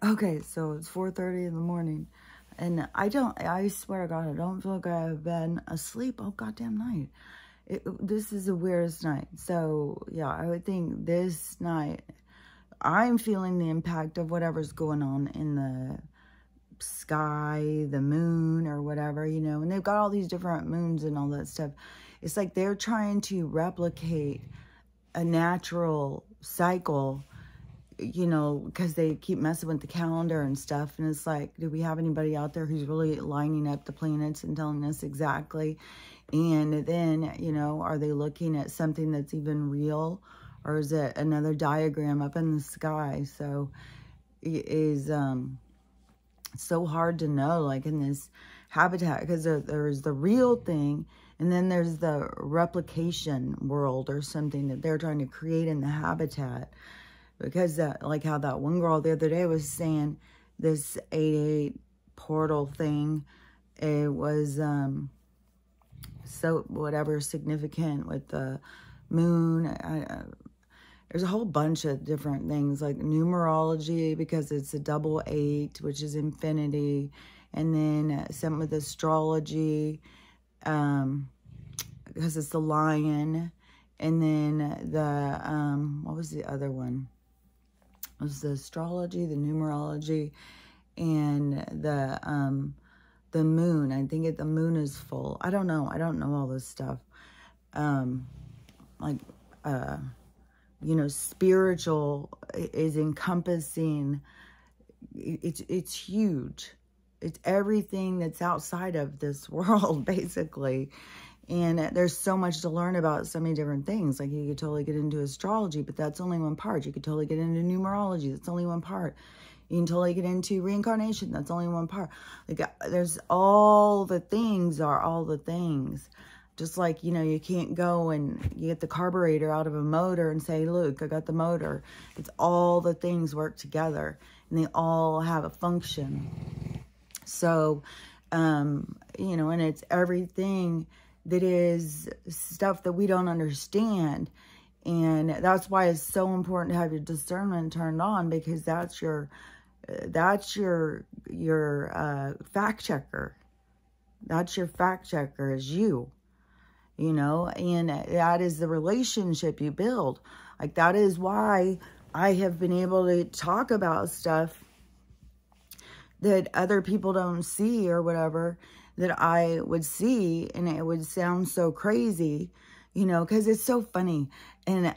Okay, so it's 4:30 in the morning, and I swear to God, I don't feel like I've been asleep all goddamn night. This is the weirdest night. So, yeah, I would think this night, I'm feeling the impact of whatever's going on in the sky, the moon, or whatever, you know, and they've got all these different moons and all that stuff. It's like they're trying to replicate a natural cycle, you know, because they keep messing with the calendar and stuff. And it's like, do we have anybody out there who's really lining up the planets and telling us exactly? And then, you know, are they looking at something that's even real? Or is it another diagram up in the sky? So it is so hard to know, like in this habitat, because there's the real thing, and then there's the replication world or something that they're trying to create in the habitat. Because that, like how that one girl the other day was saying, this 88 portal thing, it was so whatever significant with the moon. There's a whole bunch of different things, like numerology, because it's a 88, which is infinity, and then something with astrology, because it's the lion, and then the what was the other one? It was the astrology, the numerology, and the moon. I think the moon is full. I don't know. I don't know all this stuff. You know, spiritual is encompassing. It's huge. It's everything that's outside of this world, basically. And there's so much to learn about so many different things. Like you could totally get into astrology, but that's only one part. You could totally get into numerology. That's only one part. You can totally get into reincarnation. That's only one part. Like there's all the things are all the things. Just like, you know, you can't go and you get the carburetor out of a motor and say, look, I got the motor. It's all the things work together and they all have a function. So, you know, and it's everything that is stuff that we don't understand. And that's why it's so important to have your discernment turned on, because that's your fact checker. That's your fact checker, is you. You know, and that is the relationship you build. Like, that is why I have been able to talk about stuff that other people don't see or whatever, that I would see, and it would sound so crazy, you know, because it's so funny. And,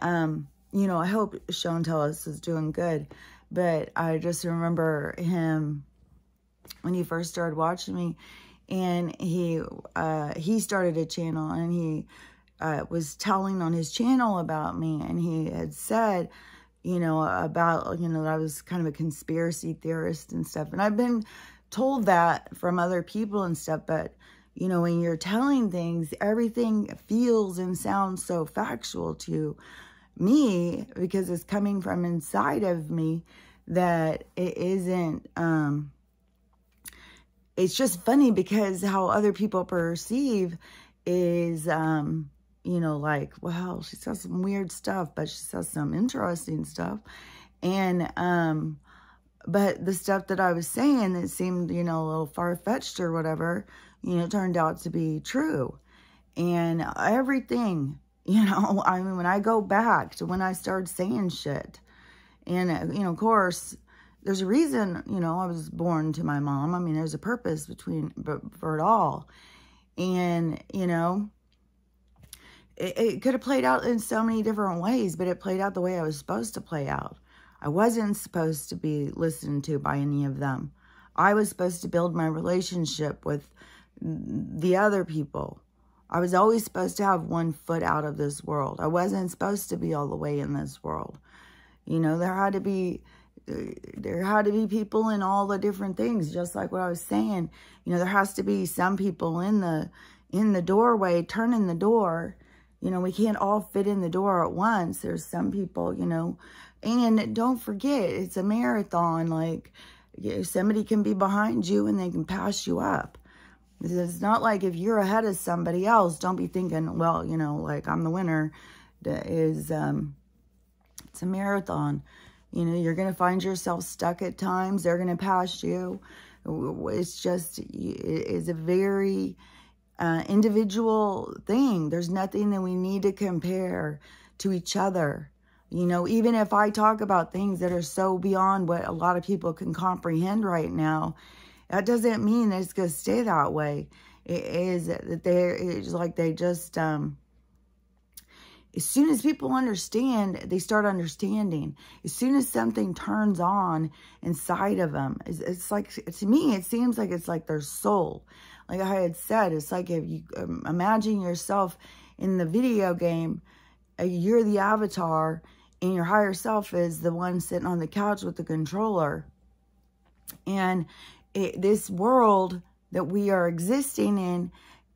you know, I hope Sean Tellis is doing good, but I just remember him when he first started watching me. And he started a channel, and he was telling on his channel about me, and he had said, you know, about, you know, that I was kind of a conspiracy theorist and stuff. And I've been told that from other people and stuff, but, you know, when you're telling things, everything feels and sounds so factual to me, because it's coming from inside of me, that it isn't, it's just funny, because how other people perceive is, you know, like, wow, she says some weird stuff, but she says some interesting stuff. And, but the stuff that I was saying that seemed, you know, a little far-fetched or whatever, you know, turned out to be true. And everything, you know, I mean, when I go back to when I started saying shit, and, you know, of course, there's a reason, you know, I was born to my mom. I mean, there's a purpose for it all. And, you know, it could have played out in so many different ways, but it played out the way I was supposed to play out. I wasn't supposed to be listened to by any of them. I was supposed to build my relationship with the other people. I was always supposed to have one foot out of this world. I wasn't supposed to be all the way in this world. You know, there had to be people in all the different things, just like what I was saying. You know, there has to be some people in the doorway, turning the door. You know, we can't all fit in the door at once. There's some people, you know, and don't forget, it's a marathon. Like, somebody can be behind you and they can pass you up. It's not like if you're ahead of somebody else, don't be thinking, well, you know, like I'm the winner. It's a marathon. You know, you're going to find yourself stuck at times. They're going to pass you. It's just, it's a very individual thing. There's nothing that we need to compare to each other. You know, even if I talk about things that are so beyond what a lot of people can comprehend right now, that doesn't mean that it's going to stay that way. It is that it's like they just, as soon as people understand, they start understanding. As soon as something turns on inside of them, it's like, to me, it seems like it's like their soul. Like I had said, it's like if you imagine yourself in the video game, you're the avatar, and your higher self is the one sitting on the couch with the controller. And this world that we are existing in,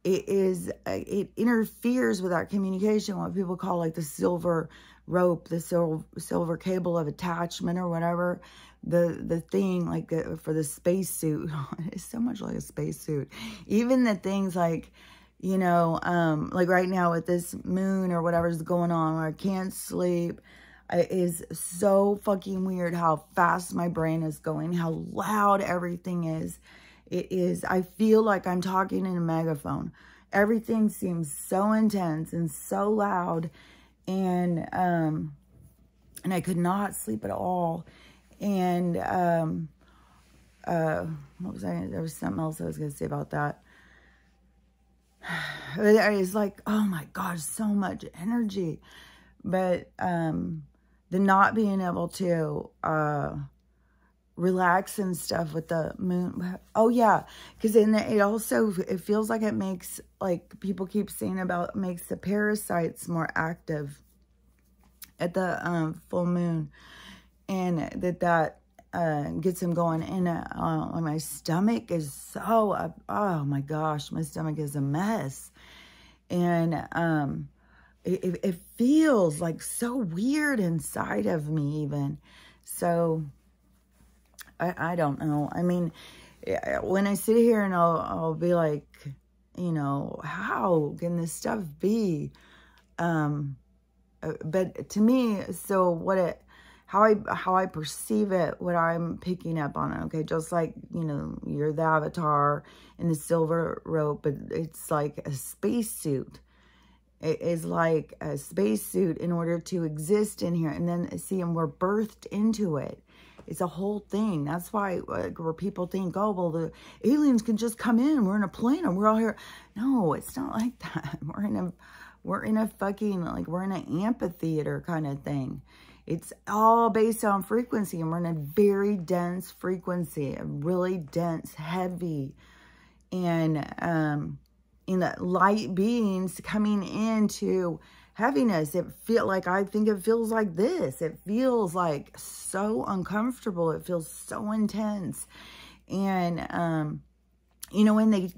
it interferes with our communication, what people call like the silver rope, the silver cable of attachment or whatever, the thing like for the spacesuit. It's so much like a spacesuit. Even the things like, you know, like right now with this moon or whatever's going on where I can't sleep, it is so fucking weird how fast my brain is going, how loud everything is. It is, I feel like I'm talking in a megaphone. Everything seems so intense and so loud. And I could not sleep at all. And, what was I, there was something else I was going to say about that. It's like, oh my gosh, so much energy. But, the not being able to, relax and stuff with the moon. Oh yeah, because then it also, it feels like it makes, like people keep saying about, makes the parasites more active at the full moon, and that gets them going. And my stomach is so oh my gosh, my stomach is a mess. And it feels like so weird inside of me even. So I don't know. I mean, when I sit here and I'll be like, you know, how can this stuff be? But to me, so how I perceive it, what I'm picking up on it, okay, just like, you know, you're the avatar in the silver rope, but it's like a spacesuit. It is like a spacesuit in order to exist in here. And then, see, and we're birthed into it. It's a whole thing. That's why where people think, oh, well, the aliens can just come in. We're in a plane and we're all here. No, it's not like that. We're in a fucking, like, we're in an amphitheater kind of thing. It's all based on frequency, and we're in a very dense frequency, a really dense, heavy, and in the light beings coming into heaviness. I think it feels like this. It feels like so uncomfortable. It feels so intense. And, you know, when they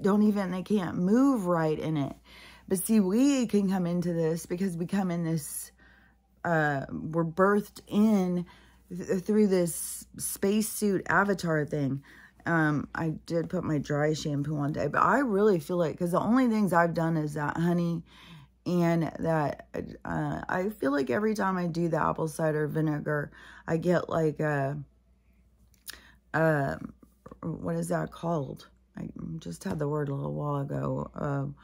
can't move right in it. But see, we can come into this because we come in this, we're birthed in through this spacesuit avatar thing. I did put my dry shampoo on today, but I really feel like, because the only things I've done is that honey. And that, I feel like every time I do the apple cider vinegar, I get like what is that called? I just had the word a little while ago.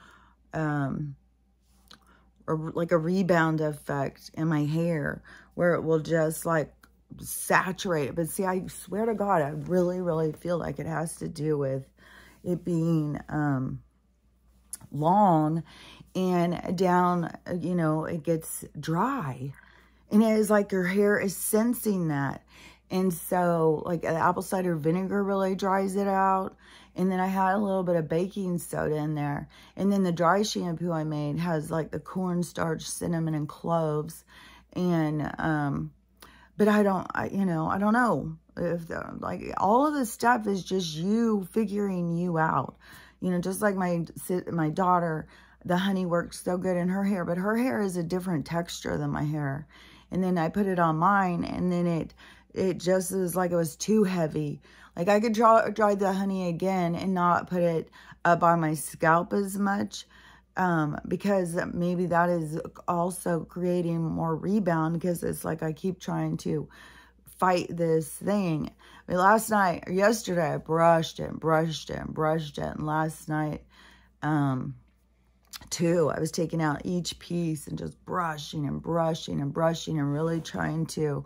Or like a rebound effect in my hair, where it will just like saturate it. But see, I swear to God, I really, really feel like it has to do with it being long and down, you know, it gets dry. And it is like your hair is sensing that. And so, like, the apple cider vinegar really dries it out. And then I had a little bit of baking soda in there. And then the dry shampoo I made has, like, the cornstarch, cinnamon, and cloves. And, but I don't know. If, like, all of this stuff is just you figuring you out. You know, just like my daughter, the honey works so good in her hair, but her hair is a different texture than my hair. And then I put it on mine, and then it just was like it was too heavy. Like, I could dry the honey again and not put it up on my scalp as much, because maybe that is also creating more rebound, because it's like I keep trying to fight this thing. I mean, last night or yesterday, I brushed it and brushed it and brushed it. And last night, too, I was taking out each piece and just brushing and brushing and brushing and really trying to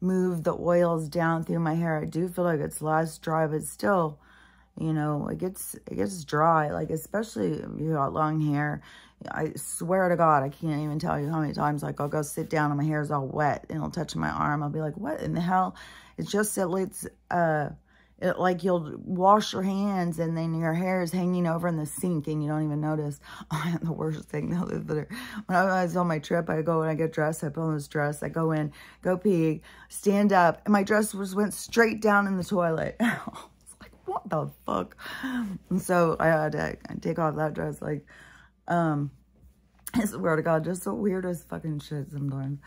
move the oils down through my hair. I do feel like it's less dry, but still, you know, it gets dry, like, especially if you got long hair. I swear to God, I can't even tell you how many times, like, I'll go sit down and my hair's all wet and it'll touch my arm. I'll be like, what in the hell? It's just that like you'll wash your hands and then your hair is hanging over in the sink and you don't even notice. Oh, the worst thing though is that when I was on my trip, I go and I get dressed, I put on this dress, I go in, go pee, stand up, and my dress went straight down in the toilet. It's like, what the fuck? And so I had to take off that dress, like, I swear to God, just the weirdest fucking shit sometimes.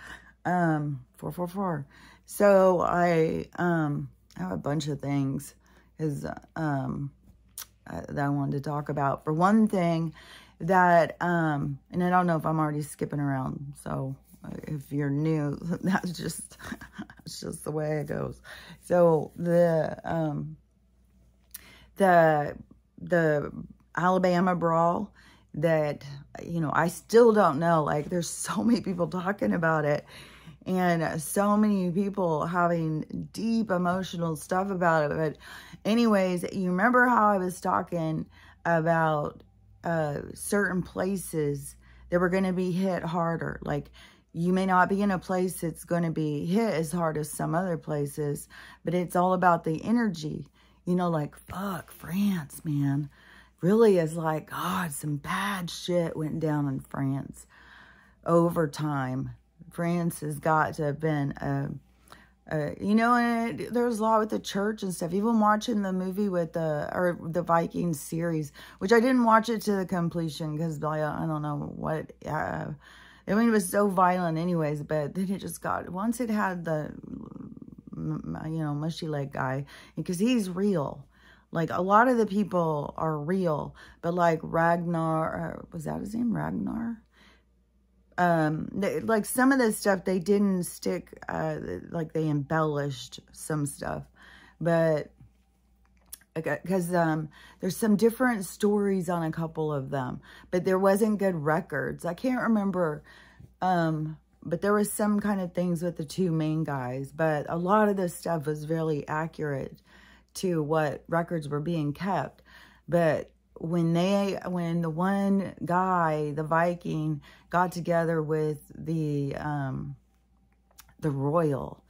444. So I have a bunch of things that I wanted to talk about. For one thing, that and I don't know if I'm already skipping around. So if you're new, that's just it's just the way it goes. So the Alabama brawl, that, you know, I still don't know. Like, there's so many people talking about it and so many people having deep emotional stuff about it. But anyways, you remember how I was talking about certain places that were going to be hit harder. Like, you may not be in a place that's going to be hit as hard as some other places, but it's all about the energy. You know, like, fuck, France, man. Really is like, God, some bad shit went down in France over time. France has got to have been, you know, and there's a lot with the church and stuff. Even watching the movie with the Vikings series, which I didn't watch it to the completion because I don't know what, I mean, it was so violent anyways, but then it just got, once it had the, you know, mushy leg guy, because he's real. Like, a lot of the people are real, but like Ragnar, was that his name? Ragnar? Like, some of this stuff, they didn't stick, like, they embellished some stuff, but, because, there's some different stories on a couple of them, but there wasn't good records. I can't remember, but there was some kind of things with the two main guys, but a lot of this stuff was really accurate to what records were being kept. But when the one guy, the Viking, got together with the royal,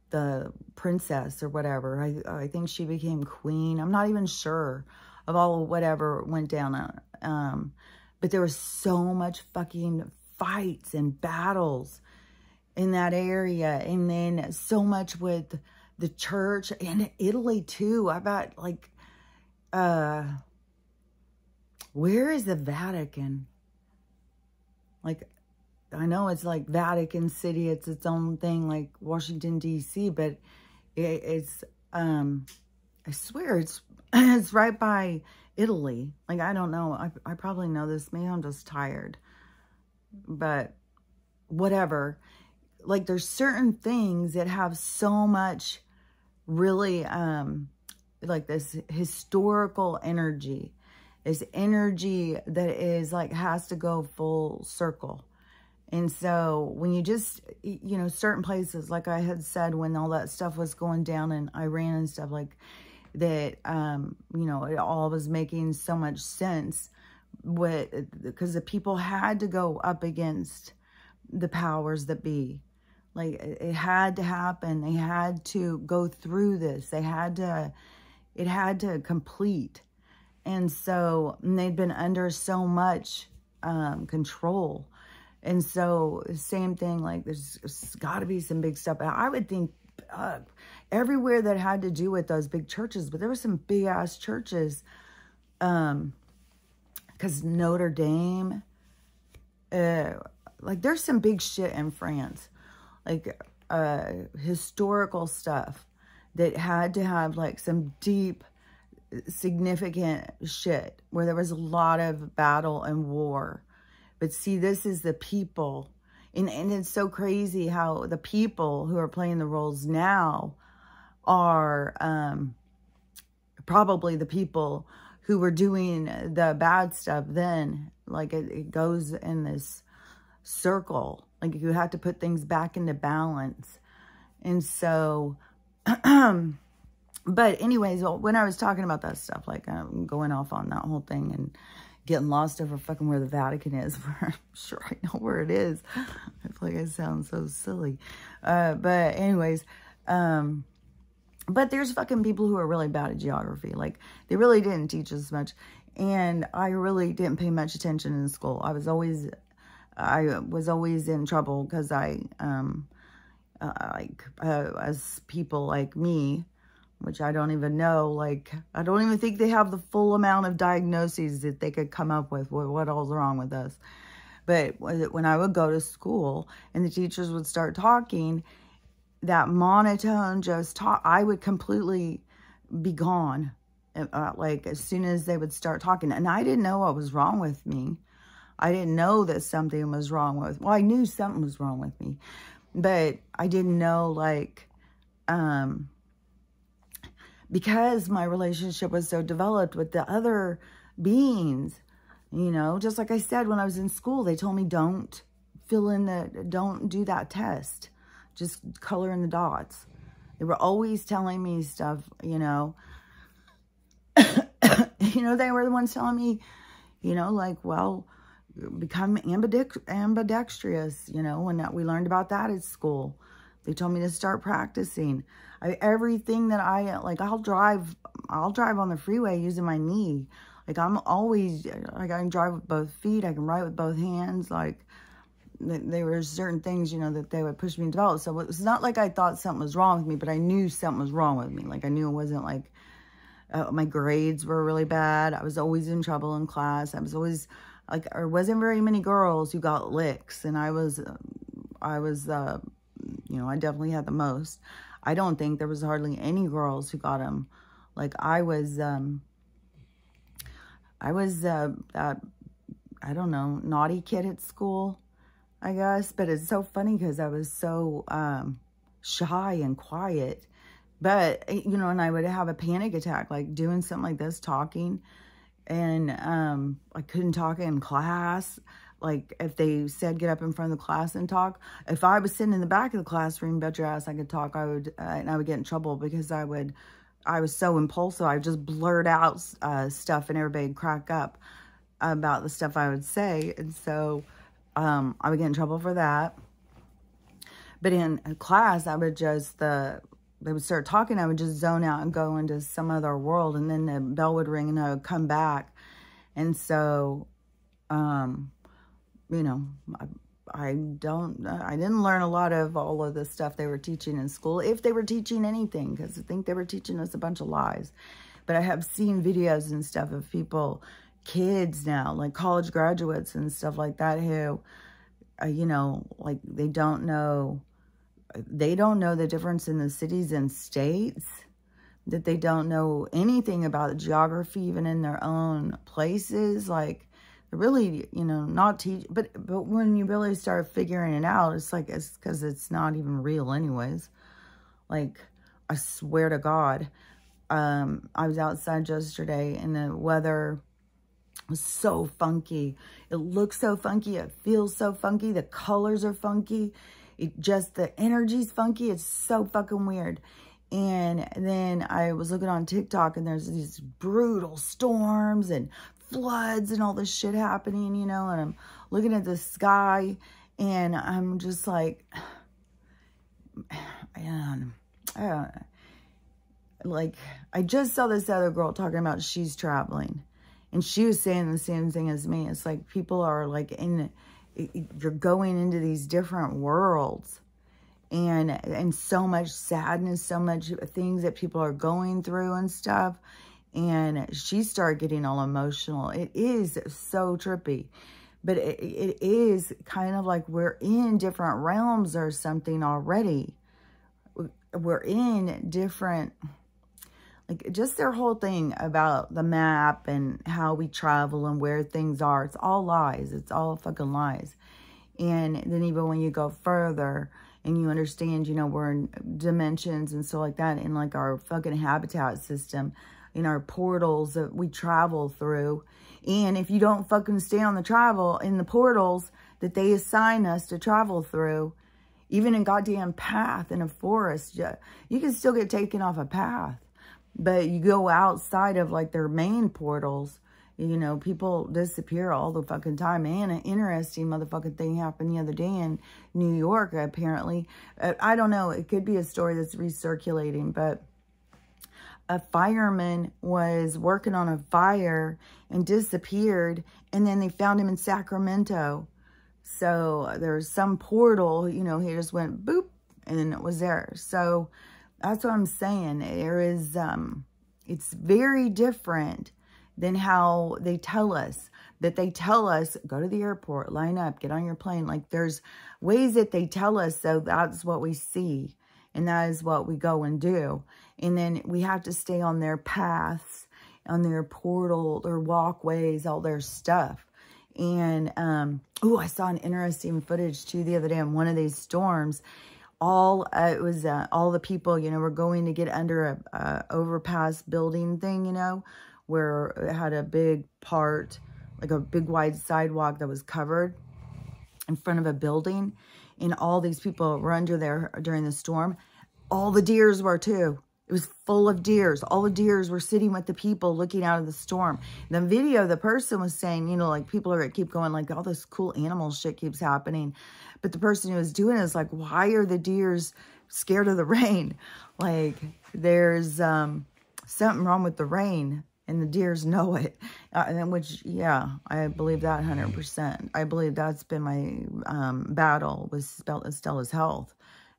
the princess or whatever, I think she became queen. I'm not even sure of all whatever went down. But there was so much fucking fights and battles in that area. And then so much with the church and Italy too. I bet, like, where is the Vatican? Like, I know it's like Vatican City, it's its own thing, like Washington, D.C., but it's, I swear it's right by Italy. Like, I don't know. I probably know this. Maybe I'm just tired. But whatever. Like, there's certain things that have so much really, like, this historical energy. This energy that is, like, has to go full circle. And so when you just, you know, certain places, like I had said, when all that stuff was going down in Iran and stuff like that, you know, it all was making so much sense because the people had to go up against the powers that be. Like, it had to happen. They had to go through this. It had to complete. And so they'd been under so much control. And so same thing, like, there's got to be some big stuff. I would think everywhere that had to do with those big churches, but there were some big ass churches, because Notre Dame, like, there's some big shit in France, like historical stuff that had to have, like, some deep, significant shit where there was a lot of battle and war. But see, this is the people. And it's so crazy how the people who are playing the roles now are probably the people who were doing the bad stuff then. Like it goes in this circle. Like you have to put things back into balance. And so, but anyways, when I was talking about that stuff, like I'm going off on that whole thing and getting lost over fucking where the Vatican is, where I'm sure I know where it is. I feel like I sound so silly. But anyways, but there's fucking people who are really bad at geography. Like, they really didn't teach us much. And I really didn't pay much attention in school. I was always in trouble because as people like me, which I don't even know, like, I don't even think they have the full amount of diagnoses that they could come up with what all's wrong with us. But when I would go to school and the teachers would start talking, that monotone just talk, I would completely be gone. Like, as soon as they would start talking. And I didn't know what was wrong with me. I didn't know that something was wrong with, well, I knew something was wrong with me. But I didn't know, like, because my relationship was so developed with the other beings, you know, just like I said, when I was in school, they told me don't don't do that test. Just color in the dots. They were always telling me stuff, you know. You know, they were the ones telling me, you know, like, well, become ambidextrous, you know, when we learned about that at school. They told me to start practicing. Everything that like, I'll drive on the freeway using my knee. Like, I'm always, like, I can drive with both feet. I can write with both hands. Like, there were certain things, you know, that they would push me to develop. So it's not like I thought something was wrong with me, but I knew something was wrong with me. Like, I knew it wasn't like, my grades were really bad. I was always in trouble in class. I was always, like, there wasn't very many girls who got licks. And I was, you know, I definitely had the most. I don't think there was hardly any girls who got them. Like, I was that, I don't know, naughty kid at school, I guess. But it's so funny because I was so shy and quiet. But, you know, and I would have a panic attack, like doing something like this, talking. And I couldn't talk in class. Like, if they said get up in front of the class and talk. If I was sitting in the back of the classroom, bet your ass I could talk. And I would get in trouble because I was so impulsive. I would just blurt out stuff and everybody would crack up about the stuff I would say. And so I would get in trouble for that. But in class, I would just, they would start talking, I would just zone out and go into some other world. And then the bell would ring and I would come back. And so, you know, I didn't learn a lot of all of the stuff they were teaching in school, if they were teaching anything, because I think they were teaching us a bunch of lies. But I have seen videos and stuff of people, kids now, like college graduates and stuff like that, who, you know, like, they don't know the difference in the cities and states, that they don't know anything about geography, even in their own places. Like, really, you know, not teach, but when you really start figuring it out, it's like, it's because it's not even real anyways. Like, I swear to God, I was outside yesterday and the weather was so funky. It looks so funky. It feels so funky. The colors are funky. The energy's funky. It's so fucking weird. And then I was looking on TikTok and there's these brutal storms and floods and all this shit happening, you know, and I'm looking at the sky and I'm just like, man, like, I just saw this other girl talking about she's traveling and she was saying the same thing as me. It's like, people are like you're going into these different worlds and so much sadness, so much things that people are going through and stuff. And she started getting all emotional. It is so trippy. But it is kind of like we're in different realms or something already. We're in different, like, just their whole thing about the map and how we travel and where things are. It's all lies. It's all fucking lies. And then even when you go further and you understand, you know, we're in dimensions and stuff like that, in like our fucking habitat system, in our portals that we travel through. And if you don't fucking stay on the travel in the portals that they assign us to travel through, even in goddamn path in a forest, you can still get taken off a path. But you go outside of like their main portals, you know, people disappear all the fucking time. And an interesting motherfucking thing happened the other day in New York, apparently. I don't know. It could be a story that's recirculating, but a fireman was working on a fire and disappeared. And then they found him in Sacramento. So there's some portal, you know, he just went boop and then it was there. So that's what I'm saying. There is, it's very different than how they tell us. That they tell us, go to the airport, line up, get on your plane. Like there's ways that they tell us, so that's what we see. And that is what we go and do. And then we have to stay on their paths, on their portal, their walkways, all their stuff. And, oh, I saw an interesting footage too the other day on one of these storms. All the people, you know, were going to get under a overpass building thing, you know, where it had a big part, like a big wide sidewalk that was covered in front of a building. And all these people were under there during the storm. All the deers were too. It was full of deers. All the deers were sitting with the people looking out of the storm. The video, the person was saying, you know, like people are going to keep going, like all this cool animal shit keeps happening. But the person who was doing it is like, why are the deers scared of the rain? Like there's something wrong with the rain and the deers know it. Which, yeah, I believe that 100%. I believe that's been my battle with Stella's health.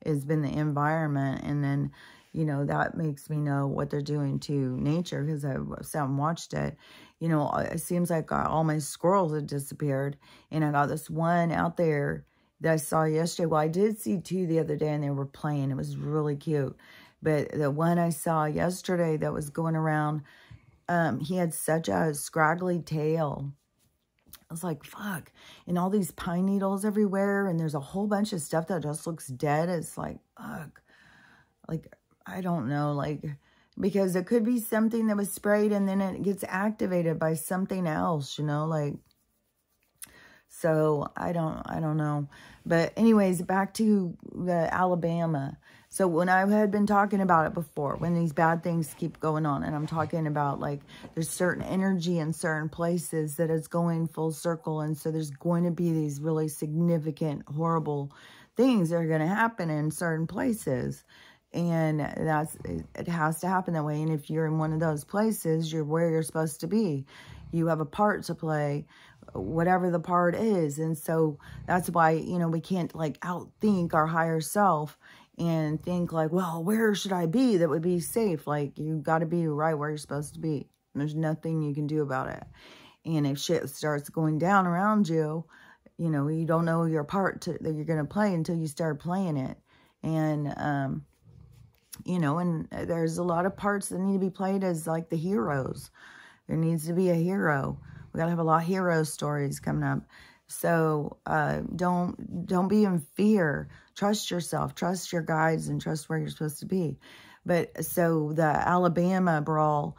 Has been the environment. And then, you know, that makes me know what they're doing to nature because I sat and watched it. You know, it seems like all my squirrels have disappeared. And I got this one out there that I saw yesterday. Well, I did see two the other day and they were playing. It was really cute. But the one I saw yesterday that was going around, he had such a scraggly tail. I was like, fuck. And all these pine needles everywhere. And there's a whole bunch of stuff that just looks dead. It's like, fuck. Like, I don't know, like, because it could be something that was sprayed and then it gets activated by something else, you know, like, so I don't know. But anyways, back to the Alabama. So when I had been talking about it before, when these bad things keep going on, and I'm talking about like there's certain energy in certain places that is going full circle. And so there's going to be these really significant, horrible things that are going to happen in certain places. And it has to happen that way. And if you're in one of those places, you're where you're supposed to be. You have a part to play, whatever the part is. And so that's why, you know, we can't like outthink our higher self and think like, well, where should I be that would be safe? Like you got to be right where you're supposed to be. There's nothing you can do about it. And if shit starts going down around you, you know, you don't know your part that you're going to play until you start playing it. And, you know, and there's a lot of parts that need to be played as like the heroes. There needs to be a hero. We got to have a lot of hero stories coming up. So don't be in fear. Trust yourself. Trust your guides and trust where you're supposed to be. But so the Alabama brawl,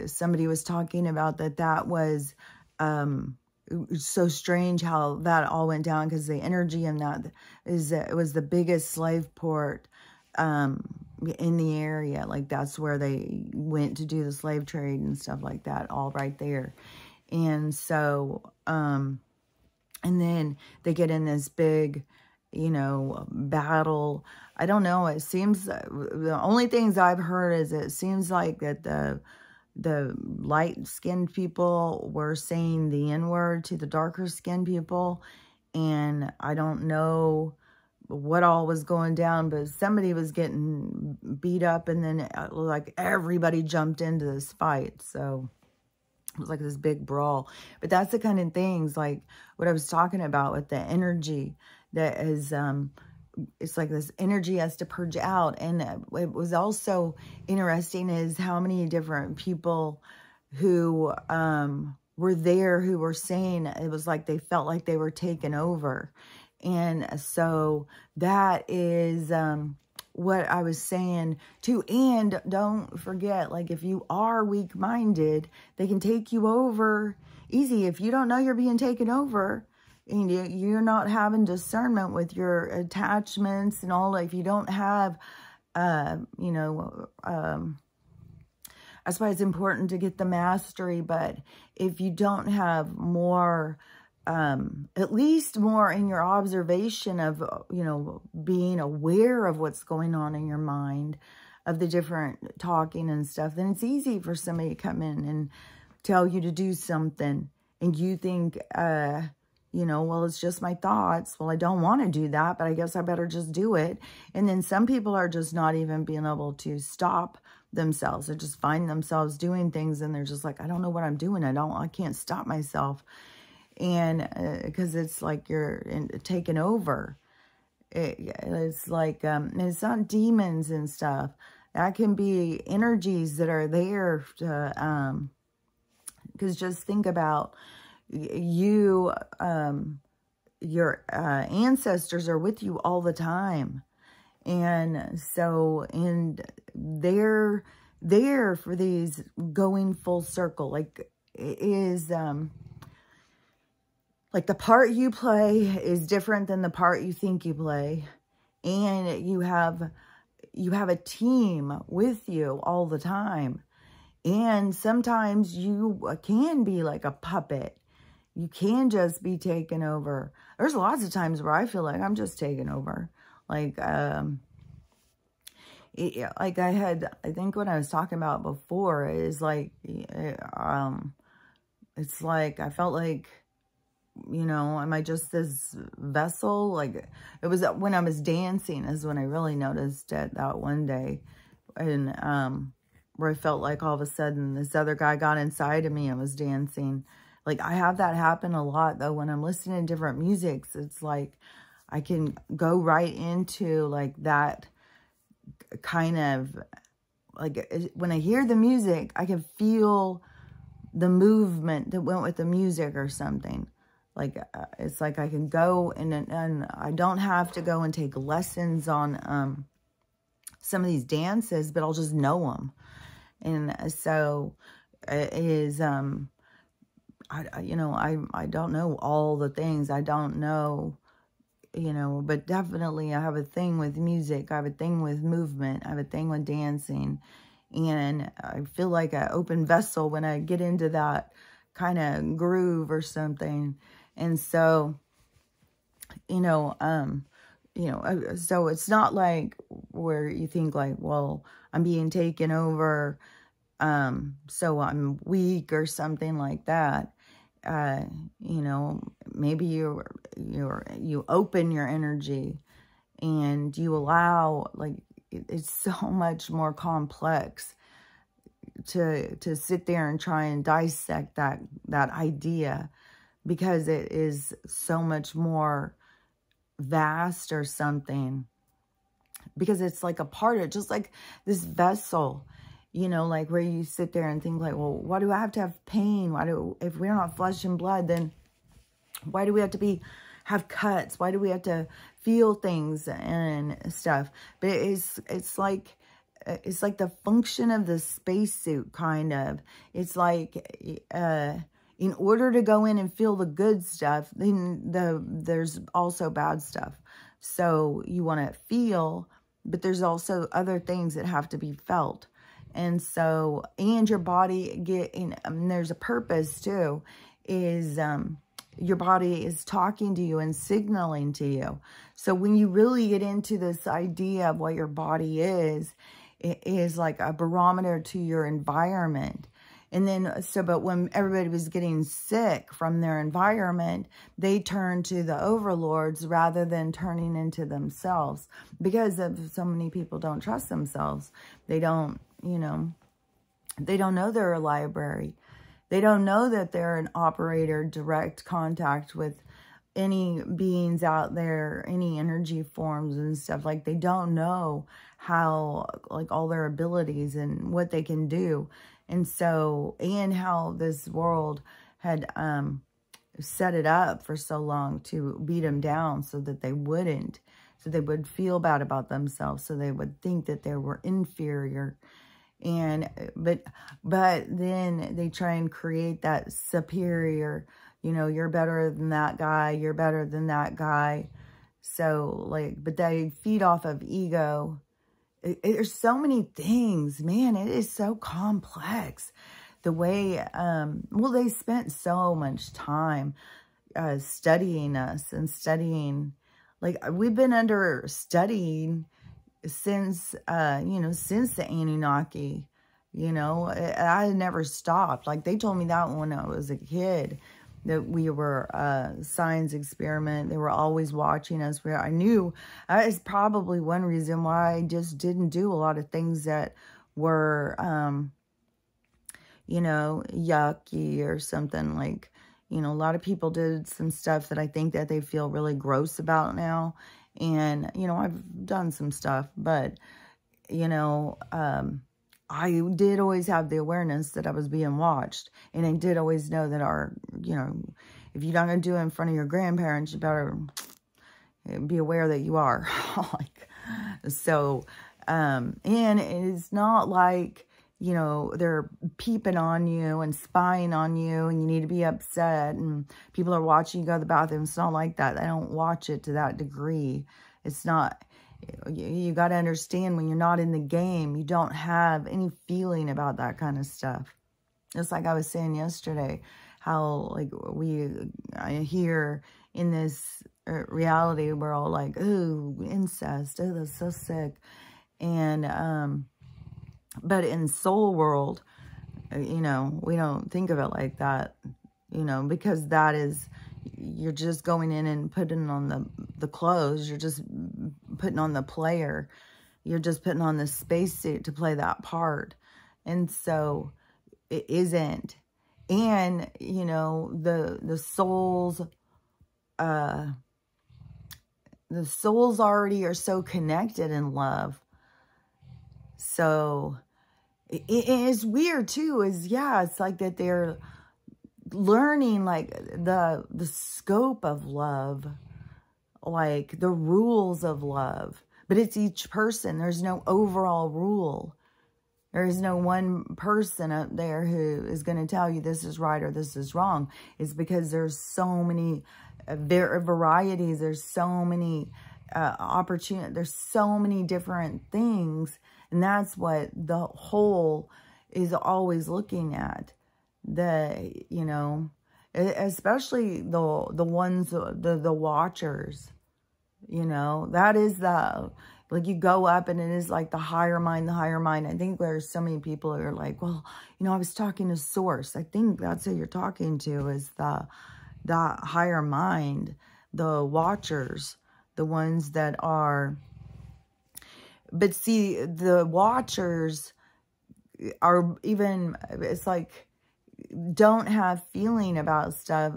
somebody was talking about that was so strange how that all went down because the energy in that it was the biggest slave port in the area. Like that's where they went to do the slave trade and stuff like that, all right there. And so, and then they get in this big, you know, battle. I don't know. It seems, the only things I've heard is it seems like that the light-skinned people were saying the N-word to the darker-skinned people. And I don't know what all was going down, but somebody was getting beat up, and then like everybody jumped into this fight. So it was like this big brawl. But that's the kind of things like what I was talking about with the energy that is, it's like this energy has to purge out. And it was also interesting is how many different people who were there who were saying it was like they felt like they were taken over. And so that is what I was saying too. And don't forget, like, if you are weak-minded, they can take you over easy. If you don't know you're being taken over, and you're not having discernment with your attachments and all, if you don't have, you know, that's why it's important to get the mastery. But if you don't have more, at least more in your observation of, you know, being aware of what's going on in your mind, of the different talking and stuff, then it's easy for somebody to come in and tell you to do something. And you think, you know, well, it's just my thoughts. Well, I don't want to do that, but I guess I better just do it. And then some people are just not even being able to stop themselves. They just find themselves doing things and they're just like, I don't know what I'm doing. I can't stop myself. And because it's like you're taken over. It's like, it's not demons and stuff. That can be energies that are there to, because just think about you, your ancestors are with you all the time. And so, and they're there for these going full circle. Like, it is, like the part you play is different than the part you think you play. And you have a team with you all the time. And sometimes you can be like a puppet. You can just be taken over. There's lots of times where I feel like I'm just taken over. Like, like I think what I was talking about before is like, it's like, I felt like, you know, am I just this vessel? Like, it was when I was dancing is when I really noticed it that one day. And, where I felt like all of a sudden this other guy got inside of me and was dancing. Like, I have that happen a lot, though, when I'm listening to different musics. It's like I can go right into, like, that kind of, like, when I hear the music, I can feel the movement that went with the music or something. Like, it's like I can go and I don't have to go and take lessons on some of these dances, but I'll just know them. And so it is, you know, I don't know all the things. I don't know, you know, but definitely I have a thing with music. I have a thing with movement. I have a thing with dancing. And I feel like an open vessel when I get into that kind of groove or something. And so, you know, so it's not like where you think like, well, I'm being taken over, so I'm weak or something like that. You know, maybe you open your energy and you allow, like, it's so much more complex to sit there and try and dissect that idea, because it is so much more vast or something, because it's like a part of, just like this vessel, you know, like where you sit there and think like, well, why do I have to have pain? If we're not flesh and blood, then why do we have to have cuts? Why do we have to feel things and stuff? But it's like the function of the spacesuit, kind of. It's like, in order to go in and feel the good stuff, then there's also bad stuff. So you want to feel, but there's also other things that have to be felt. And so, and your body there's a purpose too, is your body is talking to you and signaling to you. So when you really get into this idea of what your body is, it is like a barometer to your environment. And then, but when everybody was getting sick from their environment, they turned to the overlords rather than turning into themselves, because so many people don't trust themselves. They don't, you know, they don't know they're a library. They don't know that they're an operator, direct contact with any beings out there, any energy forms and stuff. Like, they don't know how, like, all their abilities and what they can do. And so, and how this world had set it up for so long to beat them down so that they wouldn't, so they would feel bad about themselves, so they would think that they were inferior. And but then they try and create that superior, you know, you're better than that guy, you're better than that guy. So like, but they feed off of ego. There's so many things, man. It is so complex. The way, well, they spent so much time studying us and studying, like, we've been under studying since, you know, since the Anunnaki, you know. I never stopped. Like, they told me that when I was a kid, that we were a science experiment. They were always watching us. I knew it's probably one reason why I just didn't do a lot of things that were, you know, yucky or something. Like, you know, a lot of people did some stuff that I think that they feel really gross about now. And, you know, I've done some stuff, but, you know, I did always have the awareness that I was being watched. And I did always know that you know, if you're not going to do it in front of your grandparents, you better be aware that you are. Like, so, and it's not like, you know, they're peeping on you and spying on you and you need to be upset and people are watching you go to the bathroom. It's not like that. They don't watch it to that degree. It's not, you got to understand, when you're not in the game, you don't have any feeling about that kind of stuff. Just like I was saying yesterday, how like I hear in this reality world, like, ooh, incest, oh, that's so sick. And, but in soul world, you know, we don't think of it like that, you know, because that is, you're just going in and putting on the clothes. You're just putting on the player. You're just putting on the spacesuit to play that part. And so it isn't. And, you know, the souls already are so connected in love. So it is weird too, is, yeah, it's like that they're learning like the scope of love, like the rules of love, but it's each person. There's no overall rule. There is no one person up there who is going to tell you this is right or this is wrong. It's because there's so many varieties. There's so many opportunities. There's so many different things. And that's what the whole is always looking at. You know, especially the ones, the watchers, you know, that is like you go up and it is like the higher mind, the higher mind. I think there's so many people who are like, well, you know, I was talking to source. I think that's who you're talking to, is the higher mind, the watchers, the ones that are, but see, the watchers are even, it's like, don't have feeling about stuff.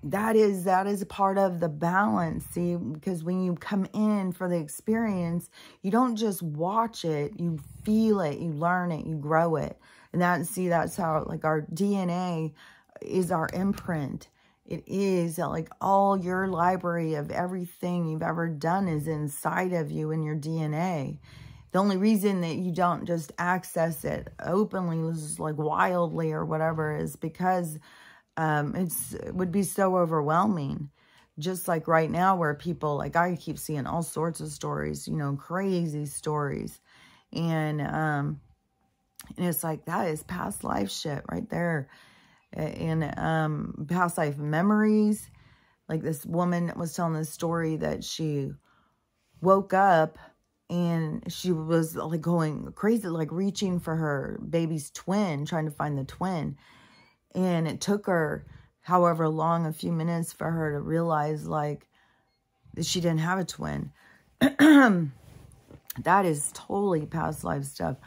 That is a part of the balance. See, because when you come in for the experience, you don't just watch it, you feel it, you learn it, you grow it. And that's how, like, our DNA is our imprint. It is like all your library of everything you've ever done is inside of you in your DNA. The only reason that you don't just access it openly, just like wildly or whatever, is because it would be so overwhelming. Just like right now, where people, like, I keep seeing all sorts of stories, you know, crazy stories. And it's like, that is past life shit right there. And past life memories. Like, this woman was telling this story that she woke up and she was like going crazy, like reaching for her baby's twin, trying to find the twin. And it took her however long, a few minutes, for her to realize, like, that she didn't have a twin. That is totally past life stuff.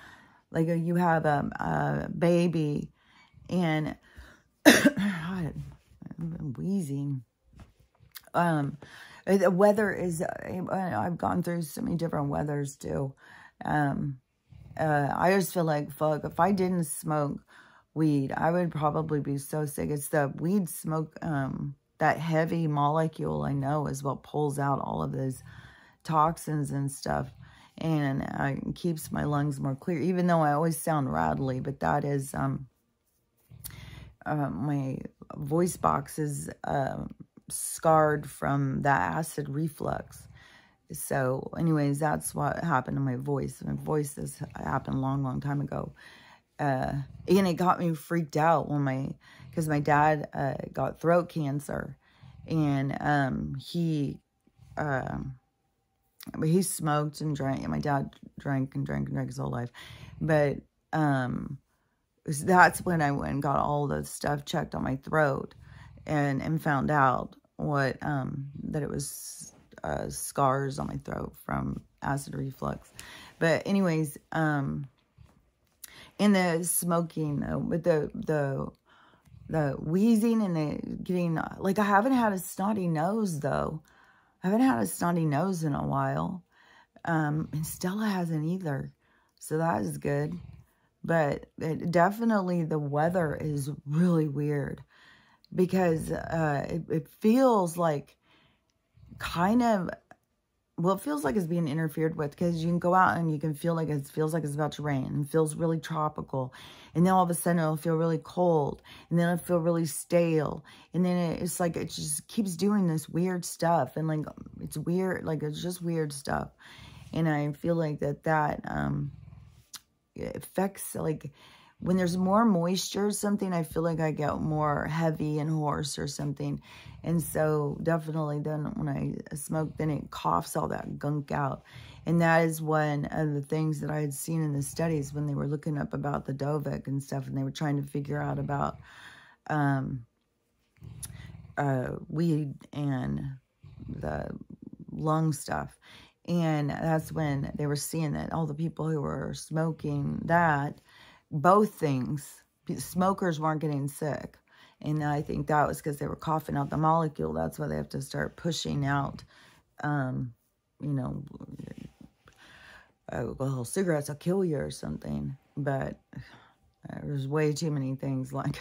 Like, you have a baby and God, I'm wheezing. The weather is, I've gone through so many different weathers too. I just feel like, fuck, if I didn't smoke weed. I would probably be so sick. It's the weed smoke, that heavy molecule, I know, is what pulls out all of those toxins and stuff, and keeps my lungs more clear, even though I always sound rattly. But that is, my voice box is scarred from that acid reflux. So anyways, that's what happened to my voice. My voice has happened a long time ago. And it got me freaked out when because my dad got throat cancer, and he smoked and drank, and my dad drank his whole life. But that's when I went and got all the stuff checked on my throat, and found out what that it was scars on my throat from acid reflux. But anyways, in the smoking, with the wheezing and the getting, like, I haven't had a snotty nose, though. I haven't had a snotty nose in a while. And Stella hasn't either. So that is good. But definitely the weather is really weird. Because it feels like kind of, well, it feels like it's being interfered with, because you can go out and you can feel like it feels like it's about to rain. It feels really tropical. And then all of a sudden it'll feel really cold. And then it'll feel really stale. And then it's like it just keeps doing this weird stuff. And like, it's weird. Like, it's just weird stuff. And I feel like that it affects, like, when there's more moisture or something, I feel like I get more heavy and hoarse or something. And so definitely then when I smoke, then it coughs all that gunk out. And that is one of the things that I had seen in the studies when they were looking up about the Dovec and stuff, and they were trying to figure out about weed and the lung stuff. And that's when they were seeing that all the people who were smoking that, both things, smokers weren't getting sick. And I think that was because they were coughing out the molecule. That's why they have to start pushing out, you know, well, cigarettes will kill you or something. But there's way too many things like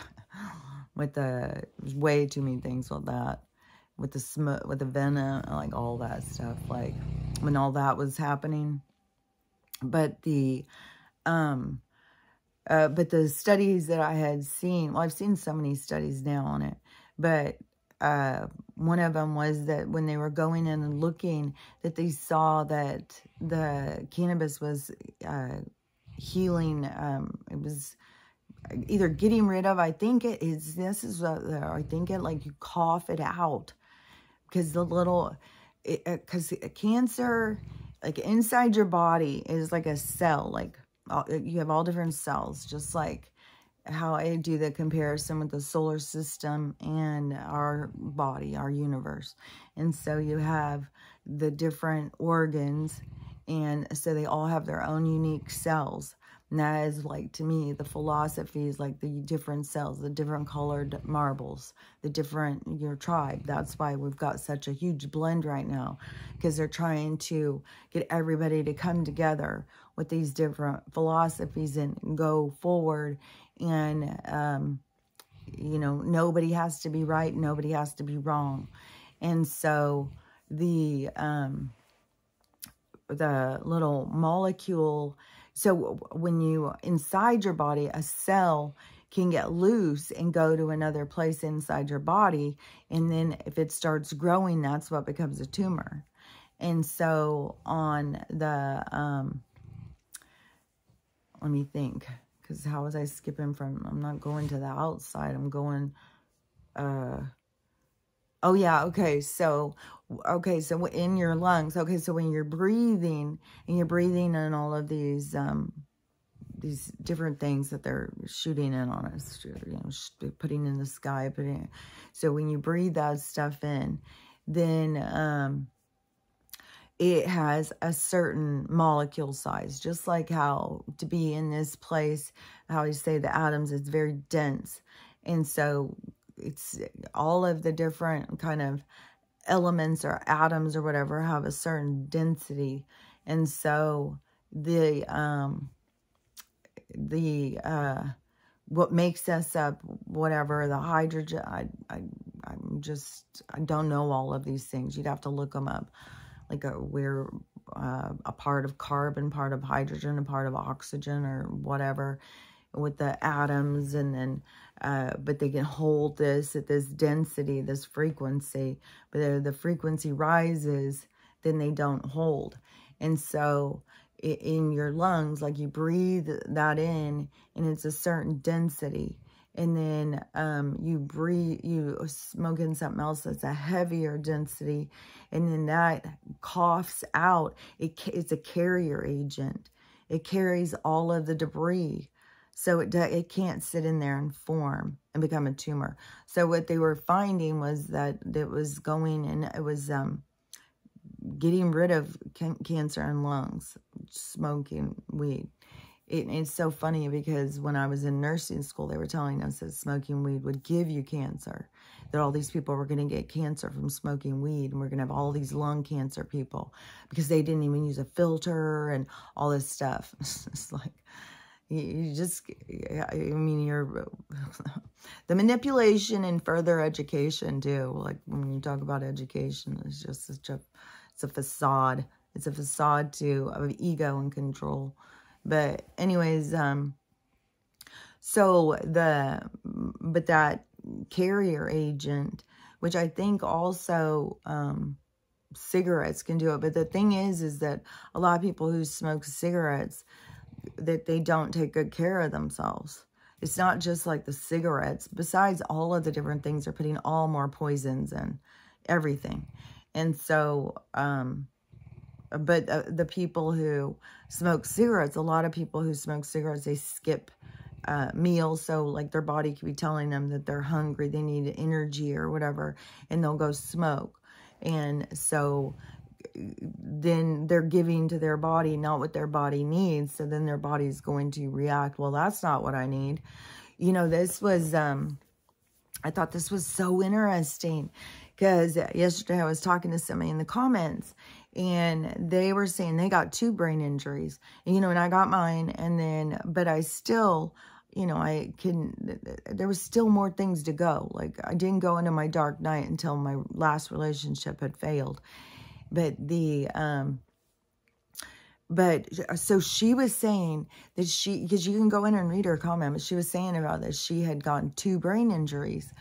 there's way too many things with that. With the smoke, with the venom, like all that stuff, like when all that was happening. But the studies that I had seen, well, I've seen so many studies now on it, but one of them was that when they were going in and looking, that they saw that the cannabis was healing, it was either getting rid of, I think it is, I think it, like, you cough it out, because the little, because cancer, like, inside your body is like a cell, like, you have all different cells, just like how I do the comparison with the solar system and our body, our universe. And so you have the different organs, and so they all have their own unique cells. And that is, like, to me, the philosophy is like the different cells, the different colored marbles, the different, your tribe. That's why we've got such a huge blend right now, because they're trying to get everybody to come together with these different philosophies and go forward. And, you know, nobody has to be right. Nobody has to be wrong. And so the little molecule, so when you, inside your body, a cell can get loose and go to another place inside your body. And then if it starts growing, that's what becomes a tumor. And so on the, let me think, because how was I skipping from, I'm not going to the outside, I'm going, oh yeah, okay, so in your lungs, okay, so when you're breathing, and you're breathing in all of these different things that they're shooting in on us, you know, putting in the sky, so when you breathe that stuff in, then it has a certain molecule size, just like how to be in this place, how you say the atoms, it's very dense. And so it's all of the different kind of elements or atoms or whatever have a certain density. And so what makes us up, whatever, the hydrogen, I don't know all of these things. You'd have to look them up. Like we're a part of carbon, part of hydrogen, a part of oxygen, or whatever, with the atoms, and then, but they can hold this at this density, this frequency, but the frequency rises, then they don't hold. And so in your lungs, like you breathe that in, and it's a certain density, and then you smoke in something else that's a heavier density, and then that coughs out. It's a carrier agent. It carries all of the debris. So it can't sit in there and form and become a tumor. So what they were finding was that it was going, and it was getting rid of cancer in lungs, smoking weed. It's so funny because when I was in nursing school, they were telling us that smoking weed would give you cancer, that all these people were going to get cancer from smoking weed, and we're going to have all these lung cancer people because they didn't even use a filter and all this stuff. It's like, you just, I mean, you're, the manipulation and further education too. Like when you talk about education, it's just such a, it's a facade. It's a facade too of ego and control. But anyways, but that carrier agent, which I think also, cigarettes can do it. But the thing is that a lot of people who smoke cigarettes, that they don't take good care of themselves. It's not just like the cigarettes. Besides all of the different things, they're putting all more poisons in everything. And so, but the people who smoke cigarettes, a lot of people who smoke cigarettes, they skip meals. So like their body could be telling them that they're hungry, they need energy or whatever, and they'll go smoke. And so then they're giving to their body not what their body needs. So then their body's going to react, well, that's not what I need. You know, this was, I thought this was so interesting because yesterday I was talking to somebody in the comments, and they were saying they got 2 brain injuries, and, you know, and I got mine, and then, but I still, you know, there was still more things to go. Like I didn't go into my dark night until my last relationship had failed. But so she was saying that because you can go in and read her comment, but she was saying about that she had gotten 2 brain injuries.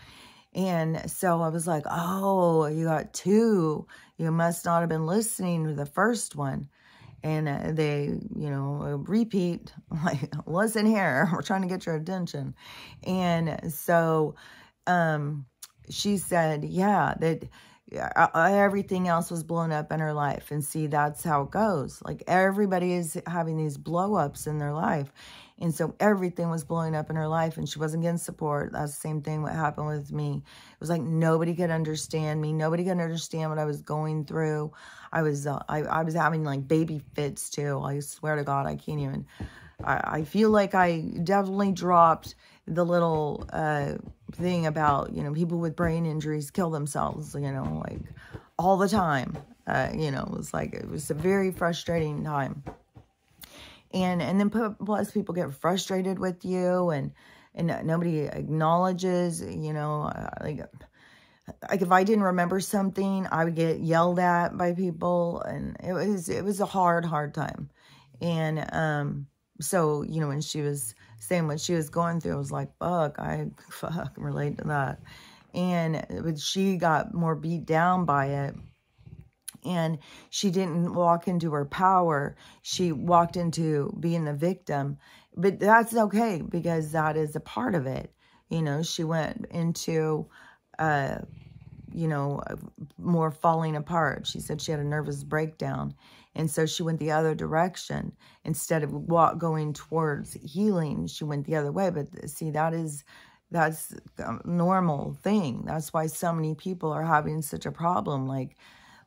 And so I was like, oh, you got 2. You must not have been listening to the first one. And they, you know, repeat, like, listen here, we're trying to get your attention. And so she said, yeah, that everything else was blown up in her life. And see, that's how it goes. Like everybody is having these blow ups in their life. And so everything was blowing up in her life, and she wasn't getting support. That's the same thing what happened with me. It was like nobody could understand me. Nobody could understand what I was going through. I was having like baby fits too. I swear to God, I can't even. I feel like I definitely dropped the little thing about, you know, people with brain injuries kill themselves, you know, like all the time. You know, it was a very frustrating time. And then plus people get frustrated with you, and nobody acknowledges, you know, like if I didn't remember something, I would get yelled at by people, and it was a hard time. And so, you know, when she was saying what she was going through, I was like, I relate to that. And she got more beat down by it. And she didn't walk into her power. She walked into being the victim. But that's okay, because that is a part of it. You know, she went into, you know, more falling apart. She said she had a nervous breakdown. And so she went the other direction. Instead of going towards healing, she went the other way. But see, that's a normal thing. That's why so many people are having such a problem, like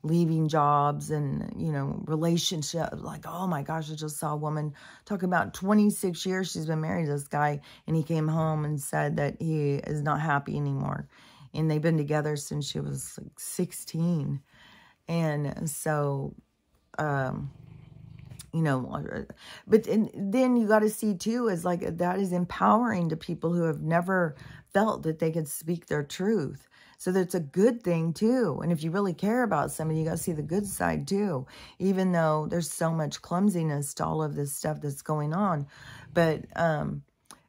leaving jobs and, you know, relationships. Like, oh my gosh, I just saw a woman talking about 26 years she's been married to this guy, and he came home and said that he is not happy anymore. And they've been together since she was like 16. And so, you know. But then you got to see too, is like, that is empowering to people who have never felt that they could speak their truth. So that's a good thing too. And if you really care about somebody, you got to see the good side too, even though there's so much clumsiness to all of this stuff that's going on. But,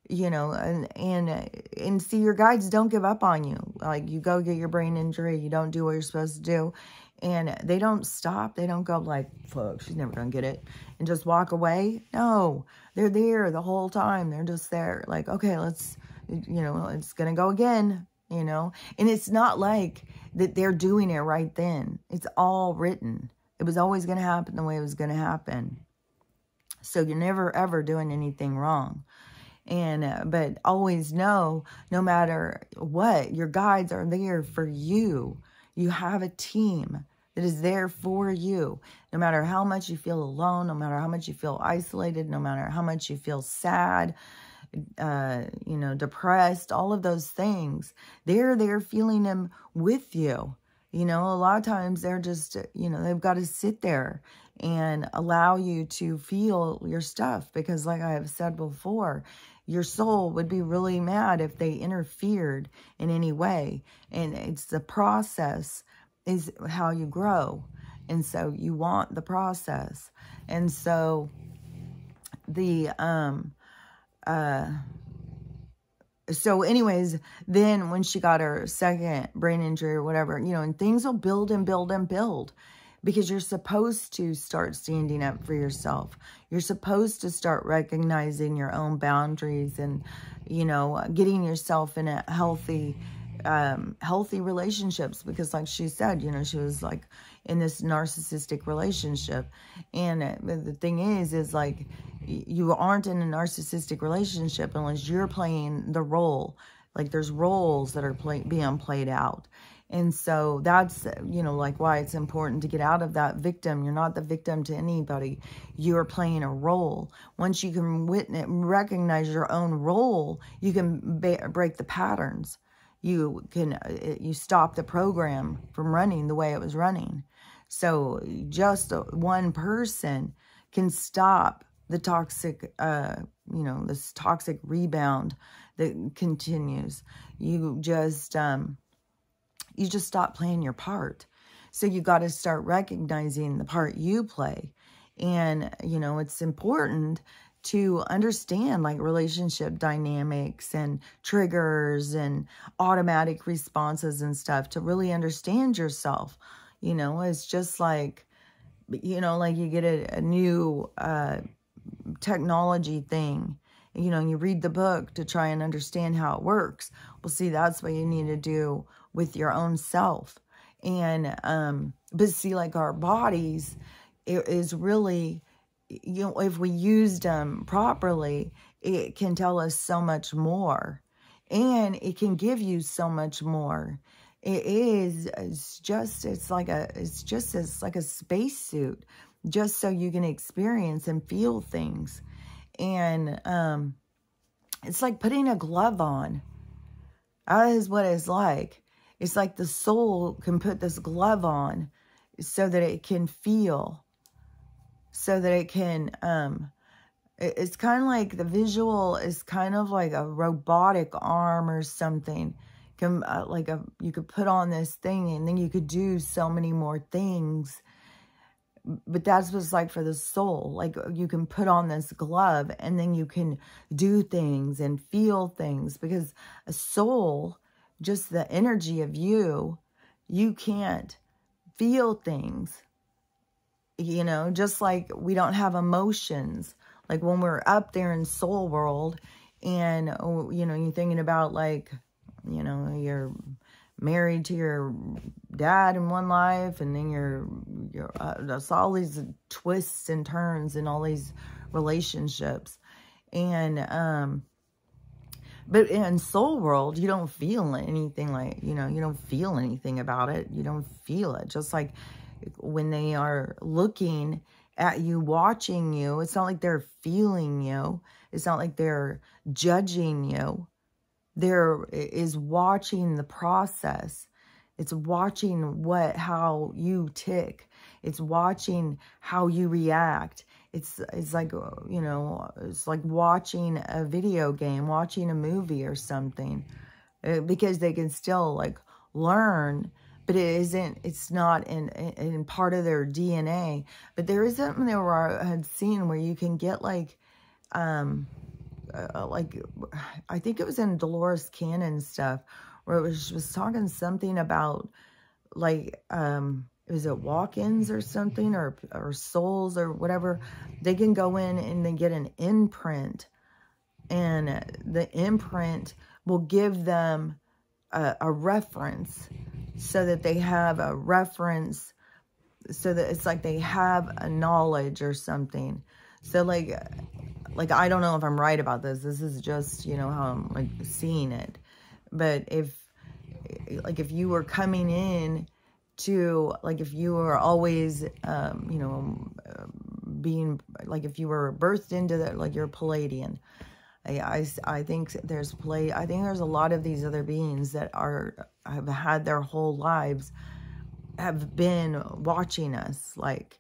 you know, and see, your guides don't give up on you. Like, you go get your brain injury, you don't do what you're supposed to do, and they don't stop. They don't go like, fuck, she's never gonna get it, and just walk away. No, they're there the whole time. They're just there, like, okay, let's, you know, it's gonna go again, you know. And it's not like that they're doing it right then. It's all written. It was always gonna happen the way it was gonna happen. So you're never ever doing anything wrong. And, but always know, no matter what, your guides are there for you. You have a team that is there for you. No matter how much you feel alone, no matter how much you feel isolated, no matter how much you feel sad, you know, depressed, all of those things, they're there feeling them with you. You know, a lot of times they're just, you know, they've got to sit there and allow you to feel your stuff. Because like I have said before, your soul would be really mad if they interfered in any way. And it's the process is how you grow. And so you want the process. And so the, so anyways, then when she got her second brain injury or whatever, you know, and things will build and build and build. Because you're supposed to start standing up for yourself. You're supposed to start recognizing your own boundaries and, you know, getting yourself in a healthy relationships. Because like she said, you know, she was like in this narcissistic relationship. And the thing is like, you aren't in a narcissistic relationship unless you're playing the role. Like, there's roles that are being played out. And so that's, you know, like why it's important to get out of that victim. You're not the victim to anybody. You're playing a role. Once you can recognize your own role, you can break the patterns. You can, you stop the program from running the way it was running. So just one person can stop the toxic, you know, this toxic rebound that continues. You just stop playing your part. So you got to start recognizing the part you play. And, you know, it's important to understand like relationship dynamics and triggers and automatic responses and stuff to really understand yourself. You know, it's just like, you know, like you get a new technology thing, you know, and you read the book to try and understand how it works. Well, see, that's what you need to do with your own self. And, but see, like our bodies, it is really, you know, if we used them properly, it can tell us so much more, and it can give you so much more. It's like a spacesuit, just so you can experience and feel things. And, it's like putting a glove on. That is what it's like. It's like the soul can put this glove on so that it can feel, so that it can, it's kind of like the visual is kind of like a robotic arm or something. You could put on this thing and then you could do so many more things. But that's what it's like for the soul. Like, you can put on this glove and then you can do things and feel things. Because a soul, just the energy of you can't feel things. You know, just like we don't have emotions. Like when we're up there in soul world and, you know, you're thinking about like, you know, you're married to your dad in one life, and then there's all these twists and turns in all these relationships. And, but in soul world, you don't feel anything like, you know, you don't feel anything about it. You don't feel it. Just like when they are looking at you, watching you, it's not like they're feeling you. It's not like they're judging you. There is watching the process. It's watching how you tick. It's watching how you react. it's like, you know, it's like watching a video game, watching a movie or something, because they can still like learn, but it's not in part of their DNA. But there is something there where I had seen where you can get like I think it was in Dolores Cannon stuff, where it was talking something about like, is it walk-ins or something, or souls or whatever? They can go in and they get an imprint, and the imprint will give them a reference, so that they have a reference, so that it's like they have a knowledge or something. So like I don't know if I'm right about this. This is just, you know, how I'm like seeing it. But if you were coming in to, like, if you were always, you know, being, like, if you were birthed into the, like, you're Palladian. I think there's a lot of these other beings that have had their whole lives, have been watching us, like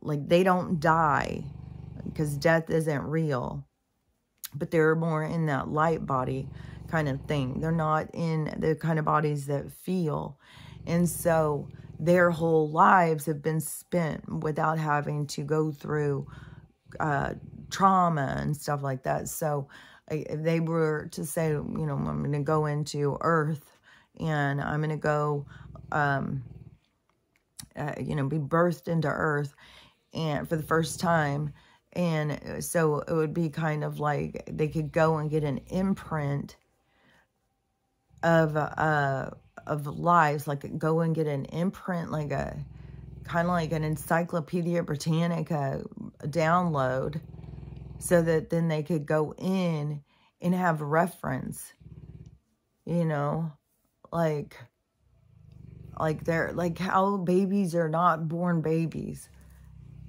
they don't die, because death isn't real, but they're more in that light body kind of thing. They're not in the kind of bodies that feel. And so their whole lives have been spent without having to go through trauma and stuff like that. So if they were to say, you know, I'm going to go into Earth, and I'm going to go, you know, be birthed into Earth, and for the first time. And so it would be kind of like they could go and get an imprint of lives, like go and get an imprint, like a kind of like an Encyclopedia Britannica download, so that then they could go in and have reference, you know, like they're like how babies are not born babies.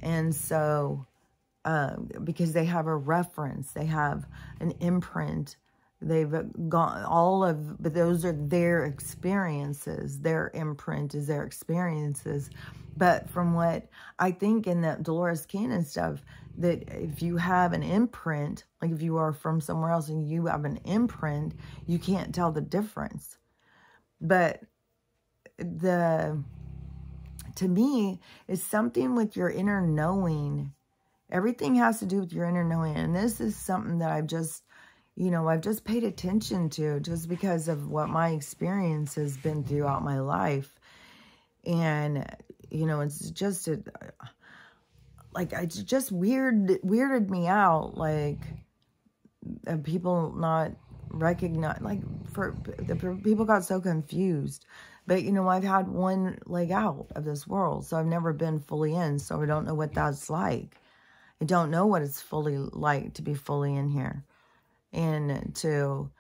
And so because they have a reference, they have an imprint, they've got but those are their experiences. Their imprint is their experiences. But from what I think in that Dolores Cannon stuff, that if you have an imprint, like if you are from somewhere else and you have an imprint, you can't tell the difference. But to me, it's something with your inner knowing. Everything has to do with your inner knowing. And this is something that I've just paid attention to, just because of what my experience has been throughout my life. And, you know, it's just, it just weirded me out, like, people not recognize, like, people got so confused. But, you know, I've had one leg out of this world, so I've never been fully in, so I don't know what that's like. I don't know what it's fully like to be fully in here, and to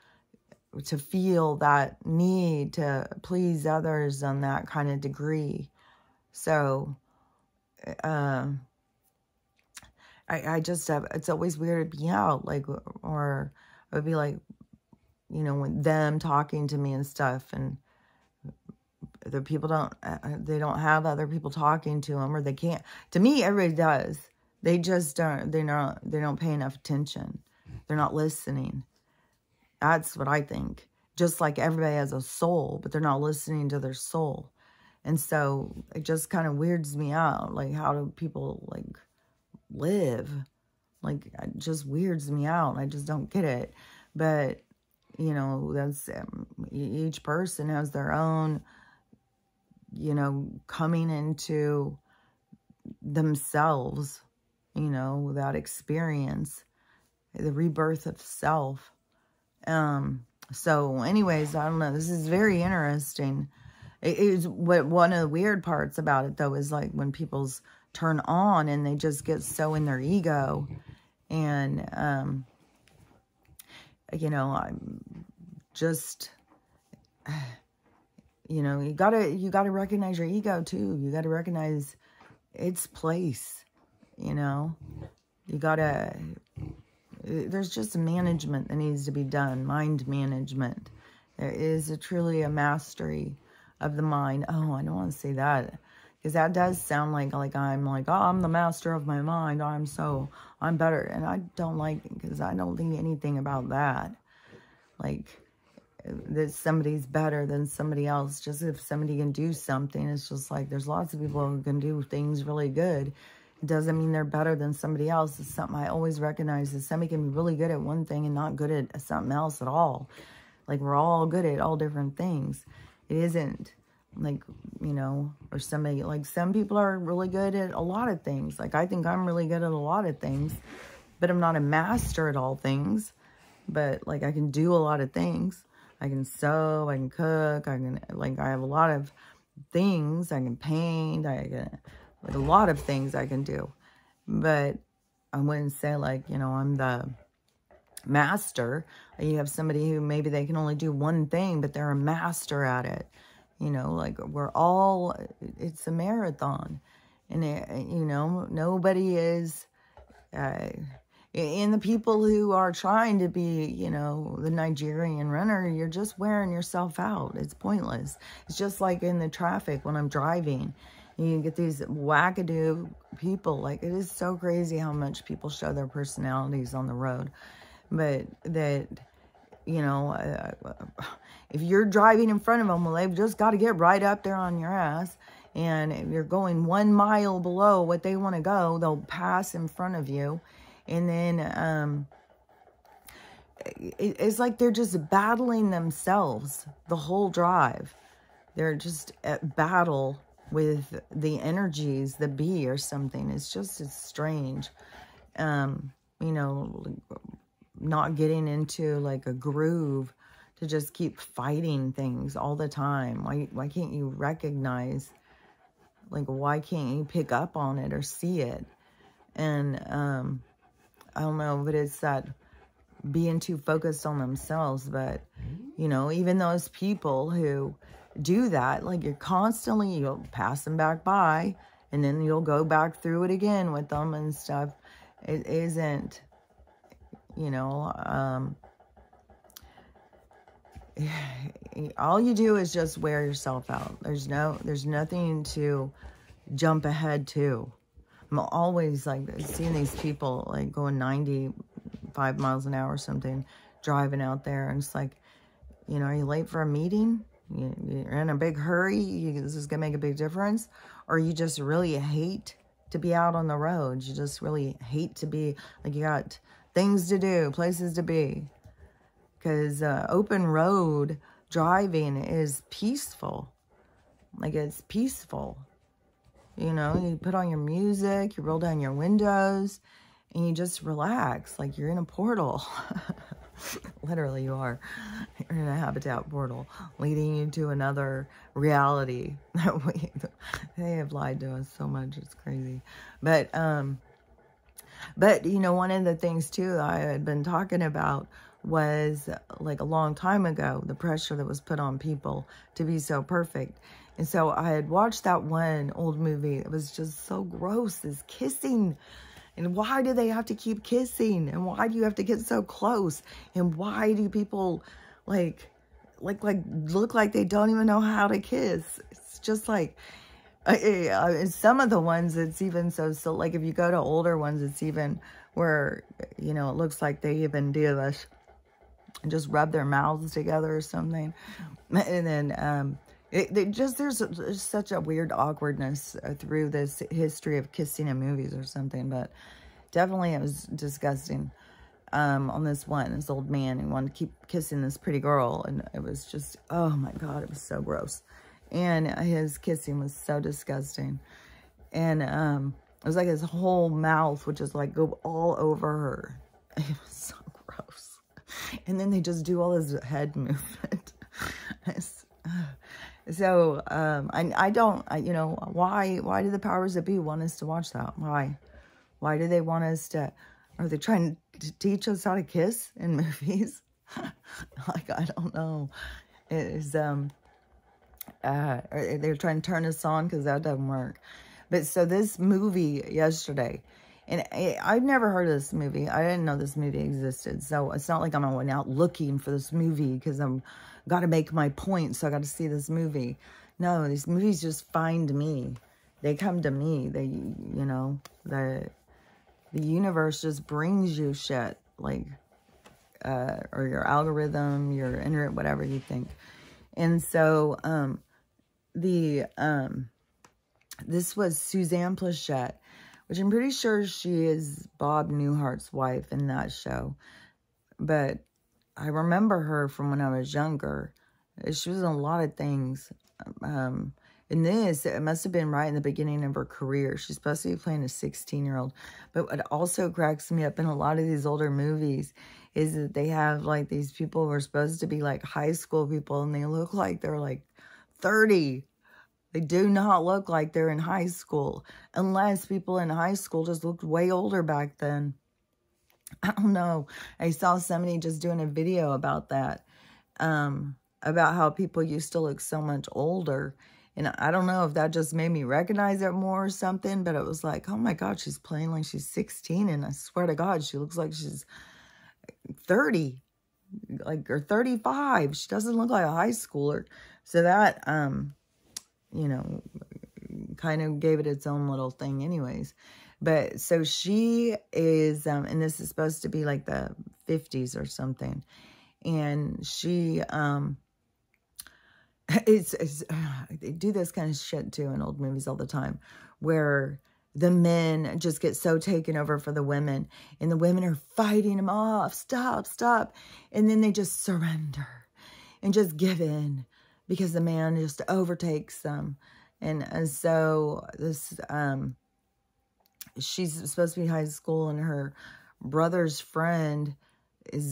feel that need to please others on that kind of degree. So, I just have, it's always weirded me out, like, or it would be like, you know, when them talking to me and stuff, and the people they don't have other people talking to them, or they can't. To me, everybody does. They just don't, they don't pay enough attention. They're not listening. That's what I think. Just like everybody has a soul, but they're not listening to their soul. And so it just kind of weirds me out. Like, how do people, like, live? Like, it just weirds me out. I just don't get it. But, you know, that's, each person has their own, you know, coming into themselves, you know, that experience, the rebirth of self. So anyways, I don't know. This is very interesting. One of the weird parts about it, though, is like when people's turn on and they just get so in their ego, and, you know, I'm just, you know, you gotta recognize your ego too. You gotta recognize its place, you know. There's just management that needs to be done, mind management. There is truly a mastery of the mind. Oh, I don't want to say that. Because that does sound like I'm like, oh, I'm the master of my mind. I'm better. And I don't like it, because I don't think anything about that. Like, that somebody's better than somebody else. Just if somebody can do something, it's just like, there's lots of people who can do things really good. It doesn't mean they're better than somebody else. It's something I always recognize, is somebody can be really good at one thing and not good at something else at all. Like, we're all good at all different things. It isn't like, you know, or somebody, like, some people are really good at a lot of things. Like, I think I'm really good at a lot of things, but I'm not a master at all things. But, like, I can do a lot of things. I can sew, I can cook, I have a lot of things. I can paint, like, a lot of things I can do. But I wouldn't say, like, you know, I'm the master. You have somebody who maybe they can only do one thing, but they're a master at it. You know, like, it's a marathon. And, you know, nobody is, and the people who are trying to be, you know, the Nigerian runner, you're just wearing yourself out. It's pointless. It's just like in the traffic when I'm driving. You get these wackadoo people. Like, it is so crazy how much people show their personalities on the road. But that, you know, if you're driving in front of them, well, they've just got to get right up there on your ass. And if you're going 1 mile below what they want to go, they'll pass in front of you. And then it's like they're just battling themselves the whole drive. They're just at battle with the energies that be or something. It's strange. You know, not getting into like a groove to just keep fighting things all the time. Why can't you recognize, like, why can't you pick up on it or see it? And I don't know, but it's that being too focused on themselves. But, you know, even those people who do that, like, you'll pass them back by, and then you'll go back through it again with them and stuff. It isn't, you know, all you do is just wear yourself out. There's nothing to jump ahead to. I'm always like seeing these people like going 95 miles an hour or something, driving out there, and it's like, you know, are you late for a meeting? You're in a big hurry. This is gonna make a big difference, or you just really hate to be out on the road. You just really hate to be like, you got things to do, places to be, because open road driving is peaceful. Like, it's peaceful. You know, you put on your music, you roll down your windows, and you just relax. Like, you're in a portal. Literally, you are. You're in a habitat portal leading you to another reality. They have lied to us so much. It's crazy. But, you know, one of the things, too, I had been talking about was, like, a long time ago, the pressure that was put on people to be so perfect. And so I had watched that one old movie. It was just so gross, this kissing. And why do they have to keep kissing? And why do you have to get so close? And why do people like look like they don't even know how to kiss? It's just like, some of the ones, it's even so, like, if you go to older ones, it's even where, you know, it looks like they even do this and just rub their mouths together or something. And then, there's such a weird awkwardness through this history of kissing in movies or something, but definitely it was disgusting. On this old man who wanted to keep kissing this pretty girl, and it was just, oh my God, it was so gross. And his kissing was so disgusting. And it was like his whole mouth would just like go all over her. It was so gross. And then they just do all this head movement. So, you know, why do the powers that be want us to watch that? Why do they want us to, are they trying to teach us how to kiss in movies? Like, I don't know. It's, they're trying to turn us on, because that doesn't work. But so this movie yesterday, and I've never heard of this movie. I didn't know this movie existed. So it's not like I'm going out looking for this movie because I'm got to make my point. So I got to see this movie. No, these movies just find me. they come to me. They, you know, the universe just brings you shit, like, or your algorithm, your internet, whatever you think. And so, this was Suzanne Plachette, which I'm pretty sure she is Bob Newhart's wife in that show. But I remember her from when I was younger. She was in a lot of things. In this, it must have been right in the beginning of her career. She's supposed to be playing a 16-year-old. But what also cracks me up in a lot of these older movies is that they have, like, these people who are supposed to be, like, high school people, and they look like they're, like, 30. They do not look like they're in high school, unless people in high school just looked way older back then. I don't know. I saw somebody just doing a video about that, about how people used to look so much older. And I don't know if that just made me recognize it more or something, but it was like, oh my God, she's playing like she's 16. And I swear to God, she looks like she's 30, like, or 35. She doesn't look like a high schooler. So that, you know, kind of gave it its own little thing anyways. But so she is, and this is supposed to be like the 50s or something. And she, they do this kind of shit too in old movies all the time, where the men just get so taken over for the women, and the women are fighting them off. Stop, stop. And then they just surrender and just give in because the man just overtakes them. And so this, she's supposed to be in high school, and her brother's friend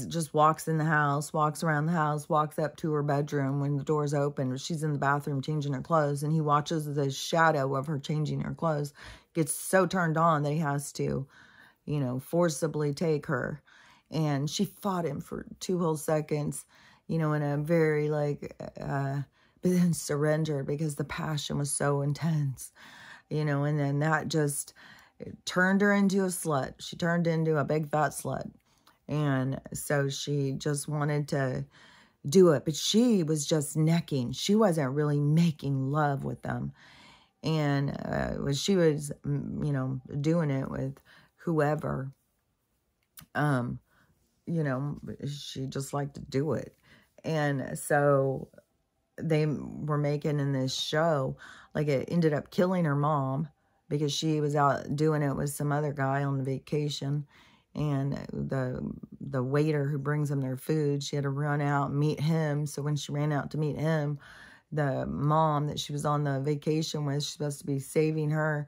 just walks in the house, walks around the house, walks up to her bedroom when the door's open. She's in the bathroom changing her clothes, and he watches the shadow of her changing her clothes. Gets so turned on that he has to, you know, forcibly take her. And she fought him for 2 whole seconds, you know, in a very, like, but then surrendered because the passion was so intense, you know. And then that just turned her into a slut. She turned into a big fat slut. And so she just wanted to do it, but she was just necking. She wasn't really making love with them. And she was, you know, doing it with whoever, you know, she just liked to do it. And so they were making in this show, like, it ended up killing her mom because she was out doing it with some other guy on vacation. And the waiter who brings them their food, she had to run out and meet him. So when she ran out to meet him, the mom that she was on the vacation with, she's supposed to be saving her,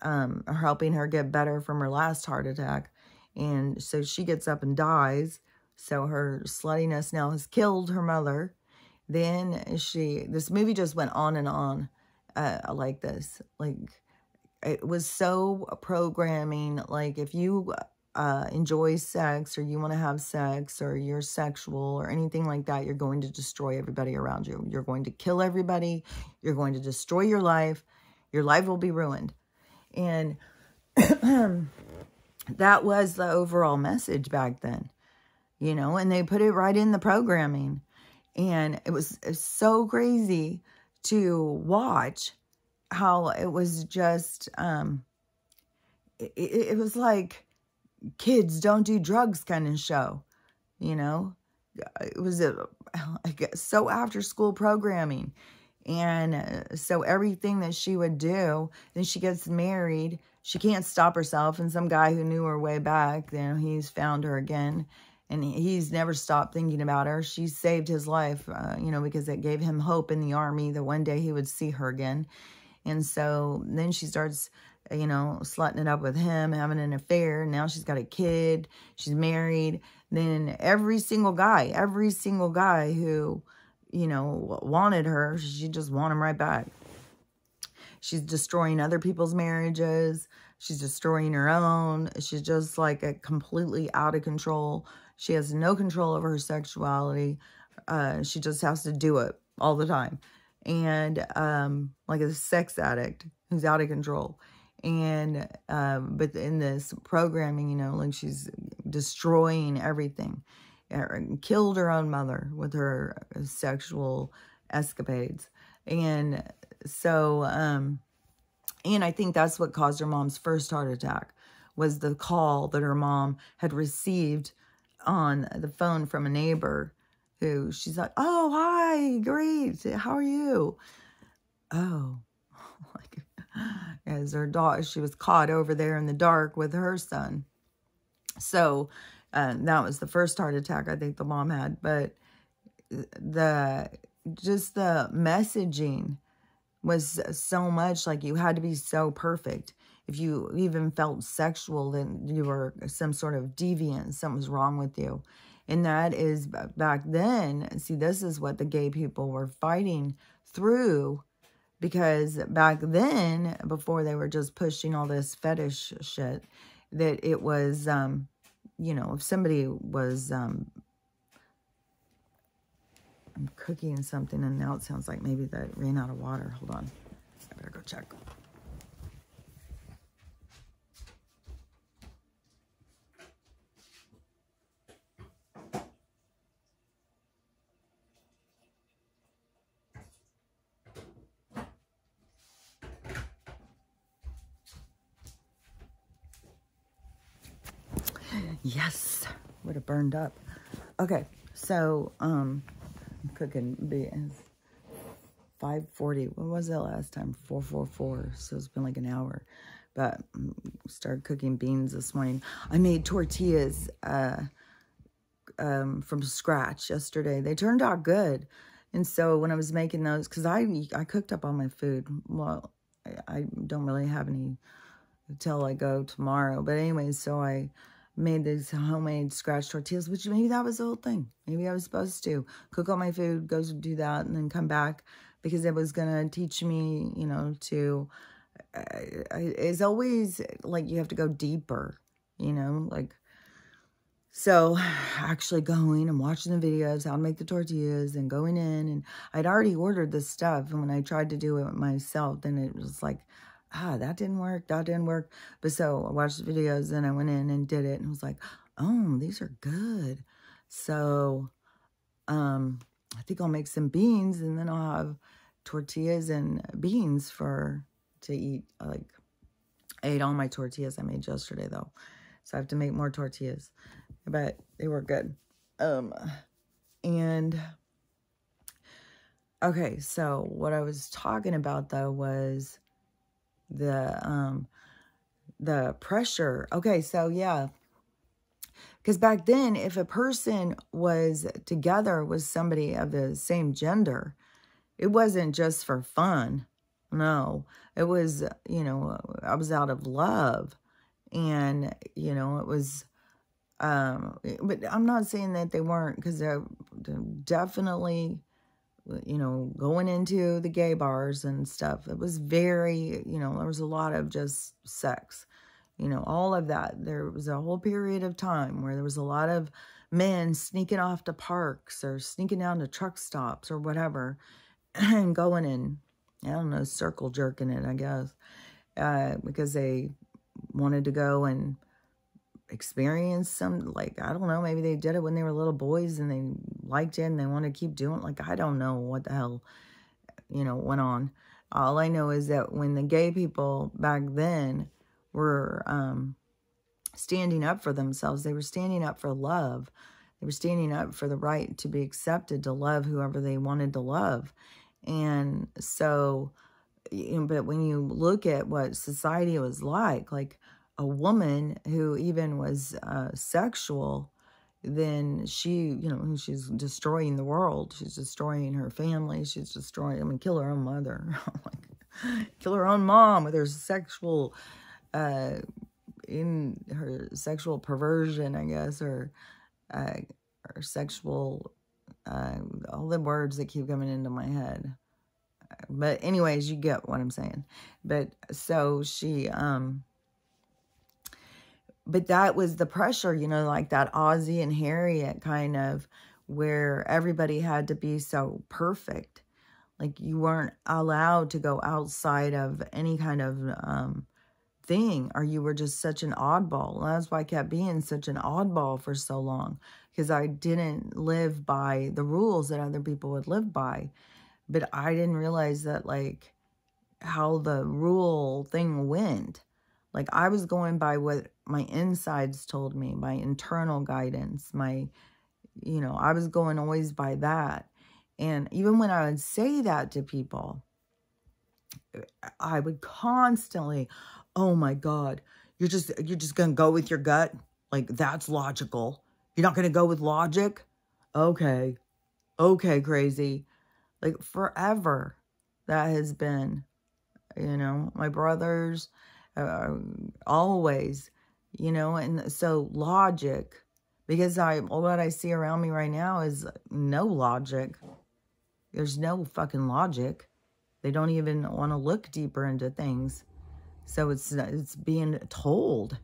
or helping her get better from her last heart attack. And so she gets up and dies. So her sluttiness now has killed her mother. Then this movie just went on and on like this. Like, it was so programming. Like, if you enjoy sex, or you want to have sex, or you're sexual or anything like that, you're going to destroy everybody around you. You're going to kill everybody. You're going to destroy your life. Your life will be ruined. And that was the overall message back then, you know, and they put it right in the programming. And it was so crazy to watch how it was just, it was like kids don't do drugs kind of show, you know. It was so after school programming. And so everything that she would do, then she gets married. She can't stop herself. And some guy who knew her way back, you know, he's found her again. And he's never stopped thinking about her. She saved his life, you know, because it gave him hope in the army that one day he would see her again. And so then she starts, you know, slutting it up with him, having an affair. Now she's got a kid. She's married. Then every single guy who, you know, wanted her, she just want him right back. She's destroying other people's marriages. She's destroying her own. She's just like a completely out of control. She has no control over her sexuality. She just has to do it all the time. And like a sex addict who's out of control. And but in this programming, you know, like, she's destroying everything. Killed her own mother with her sexual escapades. And so And I think that's what caused her mom's first heart attack, was the call that her mom had received on the phone from a neighbor who she's like, oh, hi, great, how are you? Oh, like, as her daughter, she was caught over there in the dark with her son. So that was the first heart attack I think the mom had. But just the messaging was so much like you had to be so perfect. If you even felt sexual, then you were some sort of deviant, something was wrong with you. And that is, back then, see, this is what the gay people were fighting through, because back then, before they were just pushing all this fetish shit, that it was, you know, if somebody was, I'm cooking something and now it sounds like maybe that ran out of water. Hold on. I better go check. Yes, would have burned up. Okay, so I'm cooking beans. 5:40. What was it last time? 4:44. So it's been like an hour. But started cooking beans this morning. I made tortillas from scratch yesterday. They turned out good. And so when I was making those, because I cooked up all my food. Well, I don't really have any until I go tomorrow. But anyway, so I made these homemade scratch tortillas, which maybe that was the whole thing. Maybe I was supposed to cook all my food, go do that, and then come back, because it was going to teach me, you know, to, it's always like you have to go deeper, you know, like, so actually going and watching the videos, how to make the tortillas, and going in, and I'd already ordered this stuff, and when I tried to do it myself, then it was like, that didn't work, that didn't work. But so I watched the videos, and I went in and did it, and was like, oh, these are good. So I think I'll make some beans, and then I'll have tortillas and beans to eat. Like, I ate all my tortillas I made yesterday, though. So I have to make more tortillas. But they were good. And, okay, so what I was talking about, though, was the pressure. Okay, so yeah, because back then, if a person was together with somebody of the same gender, it wasn't just for fun. No, it was, you know, I was out of love, and, you know, it was, but I'm not saying that they weren't, because they're definitely, you know, going into the gay bars and stuff. It was very, you know, there was a lot of just sex, you know, all of that. There was a whole period of time where there was a lot of men sneaking off to parks or sneaking down to truck stops or whatever, and going in, I don't know, circle jerking it, I guess, because they wanted to go and experience some, like, I don't know, maybe they did it when they were little boys and they liked it and they want to keep doing it. Like, I don't know what the hell, you know, went on. All I know is that when the gay people back then were standing up for themselves, they were standing up for love. They were standing up for the right to be accepted, to love whoever they wanted to love. And so, you know, but when you look at what society was like a woman who even was sexual, then she, you know, she's destroying the world. She's destroying her family. She's destroying, I mean, kill her own mother. Like, kill her own mom with her sexual, in her sexual perversion, I guess, or sexual, all the words that keep coming into my head. But anyways, you get what I'm saying. But so she, but that was the pressure, you know, like that Ozzie and Harriet kind of, where everybody had to be so perfect. Like, you weren't allowed to go outside of any kind of thing, or you were just such an oddball. And that's why I kept being such an oddball for so long, because I didn't live by the rules that other people would live by. But I didn't realize that, like, how the rule thing went. Like, I was going by what my insides told me, my internal guidance, my, you know, I was going always by that. And even when I would say that to people, I would constantly, oh my God, you're just going to go with your gut? Like, that's logical. You're not going to go with logic? Okay. Okay, crazy. Like, forever, that has been, you know, my brothers, always, you know, and so logic, because what I see around me right now is no logic. There's no fucking logic. They don't even want to look deeper into things. So it's being told.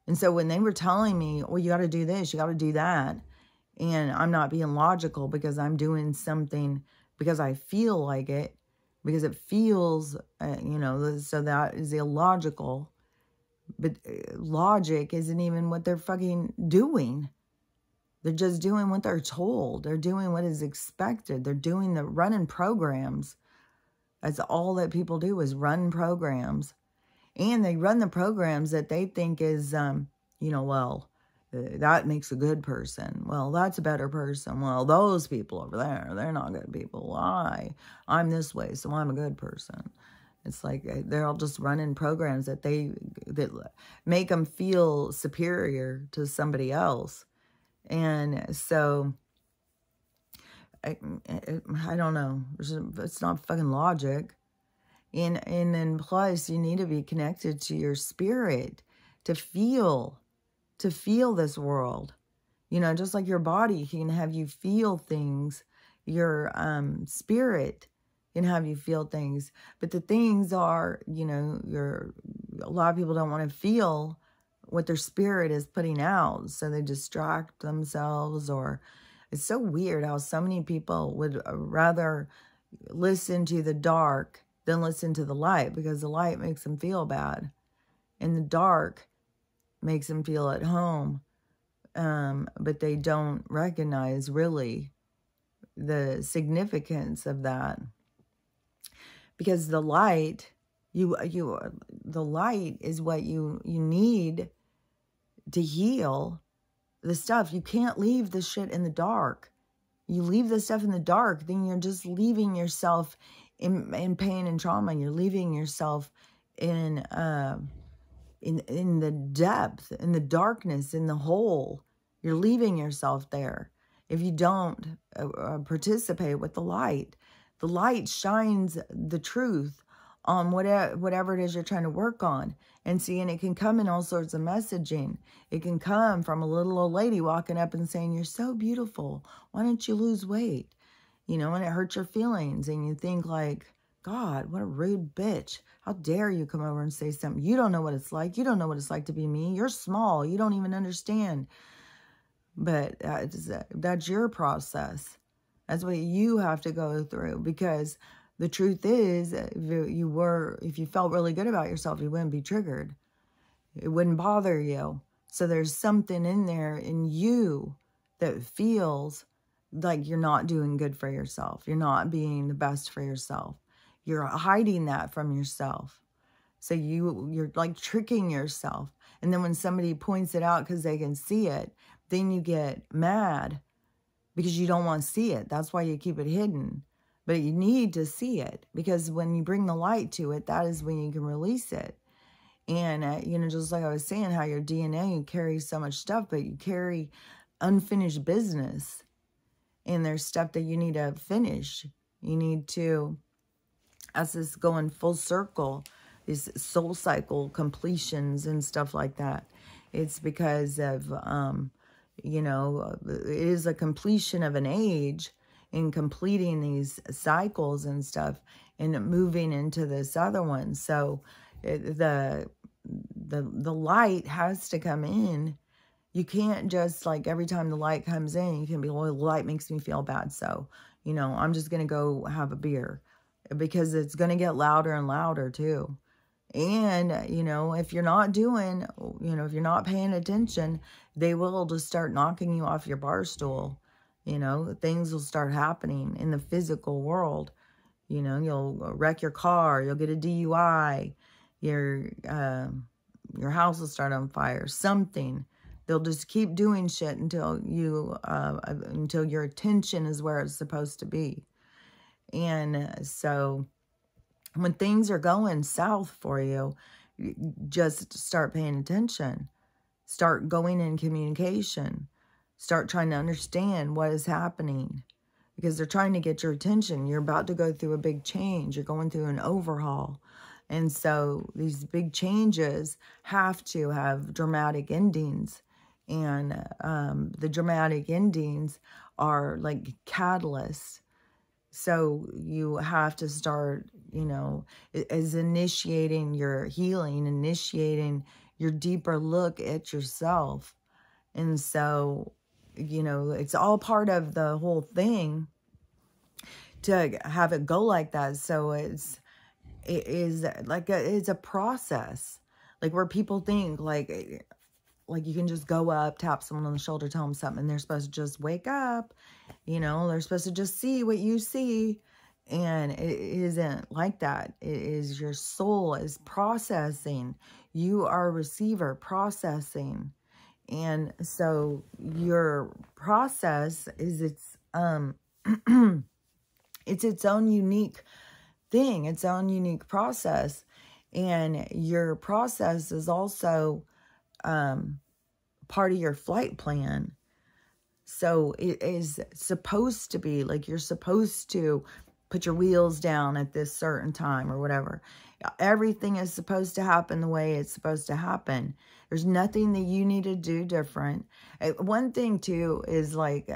And so when they were telling me, well, you got to do this, you got to do that, and I'm not being logical because I'm doing something because I feel like it, because it feels, you know, so that is illogical. But logic isn't even what they're fucking doing. They're just doing what they're told. They're doing what is expected. They're doing the running programs. That's all that people do, is run programs. And they run the programs that they think is, you know, well, that makes a good person. Well, that's a better person. Well, those people over there, they're not good people. I'm this way, so I'm a good person. It's like they're all just running programs that make them feel superior to somebody else. And so, I don't know. It's not fucking logic. And then plus, you need to be connected to your spirit to feel this world. You know, just like your body can have you feel things, your spirit can have you feel things. But the things are, you know, a lot of people don't want to feel what their spirit is putting out, so they distract themselves. Or it's so weird how so many people would rather listen to the dark than listen to the light, because the light makes them feel bad and the dark makes them feel at home. But they don't recognize really the significance of that, because the light, the light is what you need to heal the stuff. You can't leave the shit in the dark. You leave the stuff in the dark, then you're just leaving yourself in pain and trauma. You're leaving yourself in the depth, in the darkness, in the hole. You're leaving yourself there if you don't participate with the light. The light shines the truth on whatever it is you're trying to work on. And see, and it can come in all sorts of messaging. It can come from a little old lady walking up and saying, you're so beautiful. Why don't you lose weight? You know, and it hurts your feelings. And you think like, God, what a rude bitch. How dare you come over and say something? You don't know what it's like. You don't know what it's like to be me. You're small. You don't even understand. But that's your process. That's what you have to go through, because the truth is, if you felt really good about yourself, you wouldn't be triggered. It wouldn't bother you. So there's something in there in you that feels like you're not doing good for yourself. You're not being the best for yourself. You're hiding that from yourself. So you're like tricking yourself. And then when somebody points it out because they can see it, then you get mad because you don't want to see it. That's why you keep it hidden. But you need to see it, because when you bring the light to it, that is when you can release it. And, you know, just like I was saying, how your DNA, you carry so much stuff, but you carry unfinished business. And there's stuff that you need to finish. You need to, as this going full circle, these soul cycle completions and stuff like that. It's because of, you know, it is a completion of an age in completing these cycles and stuff and moving into this other one. So the light has to come in. You can't just, like, every time the light comes in, you can be, well, the light makes me feel bad, so, you know, I'm just going to go have a beer, because it's going to get louder and louder too. And, you know, if you're not doing, you know, if you're not paying attention, they will just start knocking you off your bar stool. You know, things will start happening in the physical world. You know, you'll wreck your car, you'll get a DUI, your house will start on fire, something. They'll just keep doing shit until until your attention is where it's supposed to be. And so when things are going south for you, just start paying attention. Start going in communication. Start trying to understand what is happening. Because they're trying to get your attention. You're about to go through a big change. You're going through an overhaul. And so these big changes have to have dramatic endings. And the dramatic endings are like catalysts. So you have to start, you know, as initiating your healing, initiating your deeper look at yourself. And so, you know, it's all part of the whole thing to have it go like that. So it's a process, like where people think like you can just go up, tap someone on the shoulder, tell them something, and they're supposed to just wake up. You know, they're supposed to just see what you see. And it isn't like that. It is your soul is processing. You are a receiver processing. And so your process is its it's its own unique thing, its own unique process. And your process is also part of your flight plan. So it is supposed to be like you're supposed to put your wheels down at this certain time or whatever. Everything is supposed to happen the way it's supposed to happen. There's nothing that you need to do different. One thing too is like,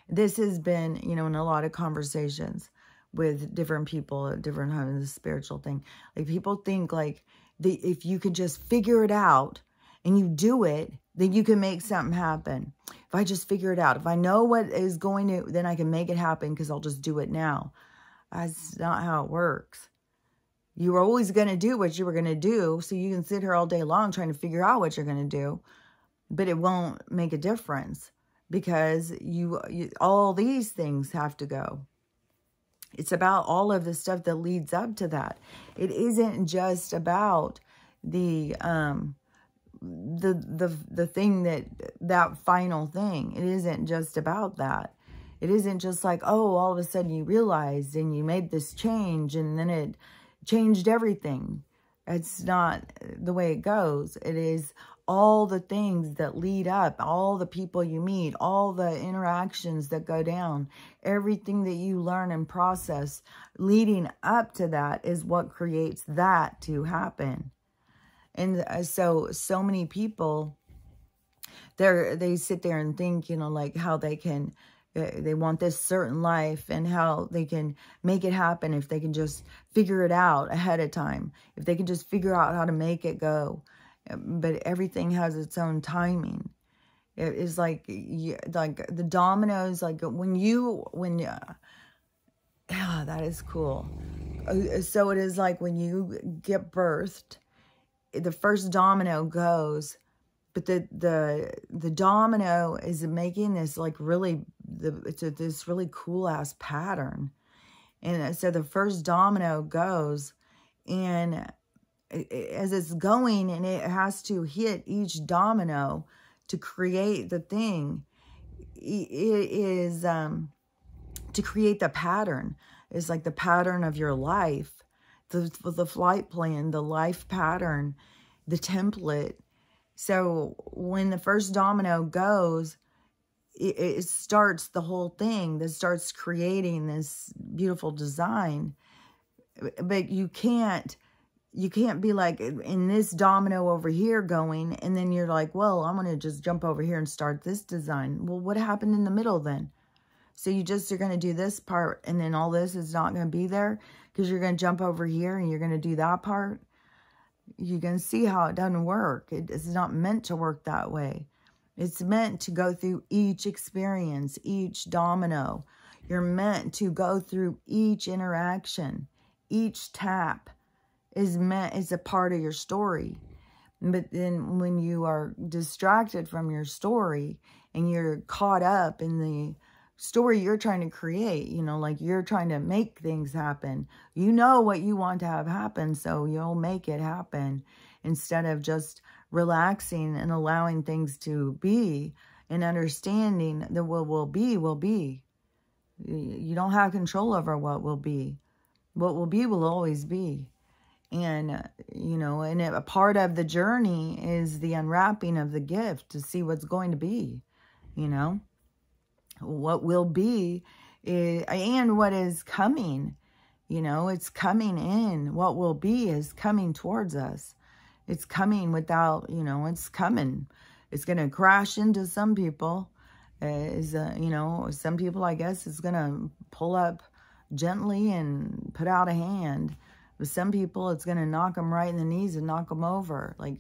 this has been, you know, in a lot of conversations with different people at different times, the spiritual thing. Like people think like if you could just figure it out and you do it, then you can make something happen. If I just figure it out, if I know what is going to, then I can make it happen because I'll just do it now. That's not how it works. You were always going to do what you were going to do, so you can sit here all day long trying to figure out what you're going to do, but it won't make a difference because all these things have to go. It's about all of the stuff that leads up to that. It isn't just about the thing that final thing. It isn't just about that. It isn't just like, oh, all of a sudden you realized and you made this change and then it changed everything. It's not the way it goes. It is all the things that lead up, all the people you meet, all the interactions that go down, everything that you learn and process leading up to that is what creates that to happen. And so many people, they sit there and think, you know, like how they can, they want this certain life and how they can make it happen if they can just figure it out ahead of time. If they can just figure out how to make it go. But everything has its own timing. It is like the dominoes, like that is cool. So it is like when you get birthed, the first domino goes, but the domino is making this like really, this really cool ass pattern. And so the first domino goes, and as it's going, and it has to hit each domino to create the thing. It is to create the pattern. It's like the pattern of your life, the flight plan, the life pattern, the template. So when the first domino goes, it starts the whole thing. That starts creating this beautiful design. But you can't be like in this domino over here going, and then you're like, well, I'm going to just jump over here and start this design. Well, what happened in the middle then? So you're going to do this part, and then all this is not going to be there because you're going to jump over here and you're going to do that part. You can see how it doesn't work. It's not meant to work that way. It's meant to go through each experience, each domino. You're meant to go through each interaction, each tap is a part of your story. But then when you are distracted from your story and you're caught up in the story you're trying to create, you know, like you're trying to make things happen. You know what you want to have happen, so you'll make it happen instead of just relaxing and allowing things to be and understanding that what will be will be. You don't have control over what will be. What will be will always be. And, you know, and a part of the journey is the unwrapping of the gift to see what's going to be, you know. What will be is, and what is coming, you know, it's coming in. What will be is coming towards us. It's coming without, you know, it's coming. It's going to crash into some people. You know, some people, I guess, it's going to pull up gently and put out a hand. With some people, it's going to knock them right in the knees and knock them over. Like,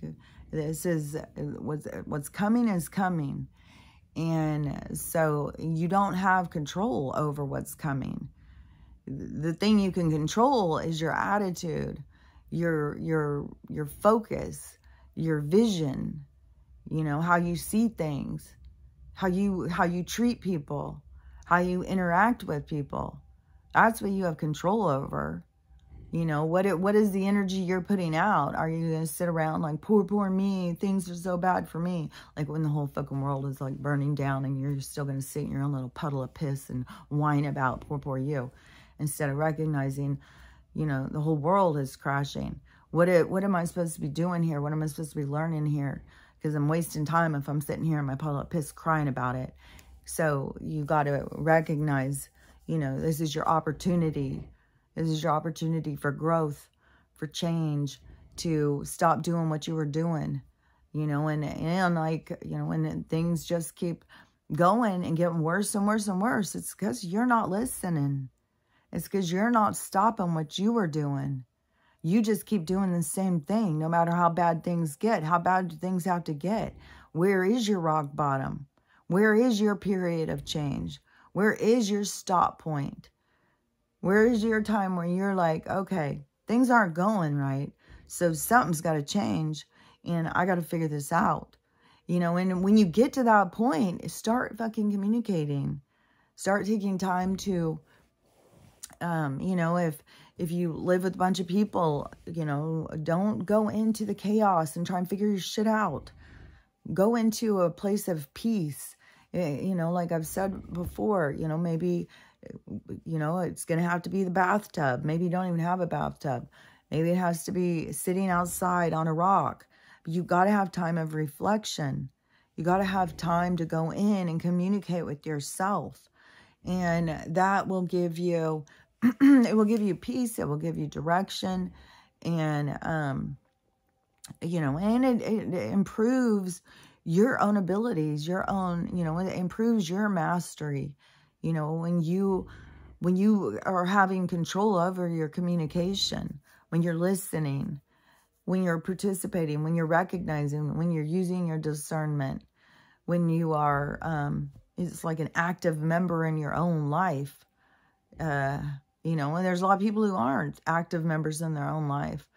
this is, what's coming is coming. And so you don't have control over what's coming. The thing you can control is your attitude, your focus, your vision, you know, how you see things, how you treat people, how you interact with people. That's what you have control over. You know, what is the energy you're putting out? Are you going to sit around like, poor me, things are so bad for me? Like when the whole fucking world is like burning down and you're still going to sit in your own little puddle of piss and whine about poor you. Instead of recognizing, you know, the whole world is crashing. What am I supposed to be doing here? What am I supposed to be learning here? Because I'm wasting time if I'm sitting here in my puddle of piss crying about it. So you got to recognize, you know, this is your opportunity. This is your opportunity for growth, for change, to stop doing what you were doing, you know, and like, you know, when things just keep going and getting worse and worse and worse, it's because you're not listening. It's because you're not stopping what you were doing. You just keep doing the same thing, no matter how bad things get. How bad do things have to get? Where is your rock bottom? Where is your period of change? Where is your stop point? Where is your time where you're like, okay, things aren't going right, so something's got to change, and I got to figure this out. You know, and when you get to that point, start fucking communicating. Start taking time to, you know, if you live with a bunch of people, you know, don't go into the chaos and try and figure your shit out. Go into a place of peace. You know, like I've said before, you know, maybe, you know, it's going to have to be the bathtub. Maybe you don't even have a bathtub. Maybe it has to be sitting outside on a rock. But you got to have time of reflection. You got to have time to go in and communicate with yourself. And that will give you, it will give you peace. It will give you direction. And, you know, and it improves your own abilities, your own, you know, it improves your mastery. You know, when you are having control over your communication, when you're listening, when you're participating, when you're recognizing, when you're using your discernment, when you are, it's like an active member in your own life. You know, and there's a lot of people who aren't active members in their own life.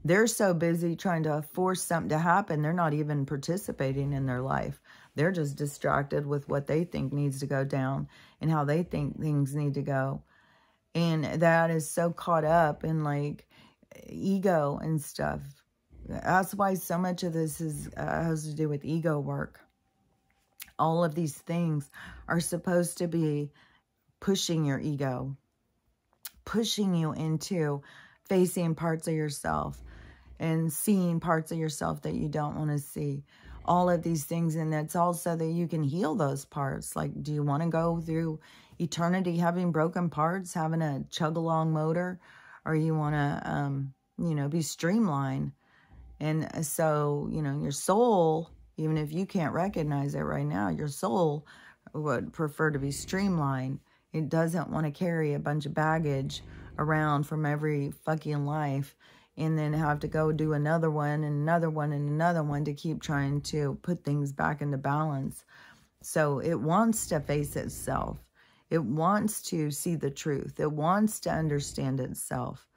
They're so busy trying to force something to happen, they're not even participating in their life. They're just distracted with what they think needs to go down and how they think things need to go. And that is so caught up in like ego and stuff. That's why so much of this has to do with ego work. All of these things are supposed to be pushing your ego, pushing you into facing parts of yourself and seeing parts of yourself that you don't want to see. All of these things, and that's also that you can heal those parts. Like, do you want to go through eternity having broken parts, having a chug-along motor, or you want to, you know, be streamlined? And so, you know, your soul, even if you can't recognize it right now, your soul would prefer to be streamlined. It doesn't want to carry a bunch of baggage around from every fucking life and then have to go do another one and another one and another one to keep trying to put things back into balance. So it wants to face itself. It wants to see the truth. It wants to understand itself.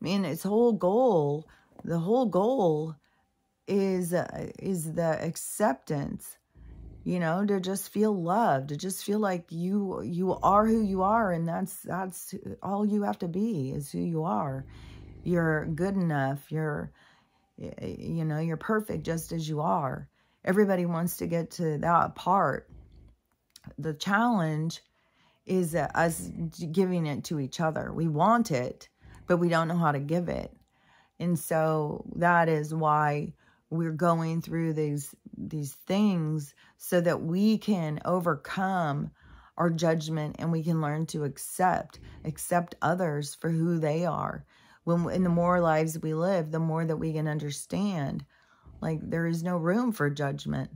I mean, its whole goal, the whole goal is the acceptance you know, to just feel loved, to just feel like you are who you are, and that's all you have to be, is who you are. You're good enough. You're, you know, you're perfect just as you are. Everybody wants to get to that part. The challenge is us giving it to each other. We want it, but we don't know how to give it. And so that is why we're going through these things, so that we can overcome our judgment, and we can learn to accept others for who they are. In the more lives we live, the more that we can understand, like, there is no room for judgment.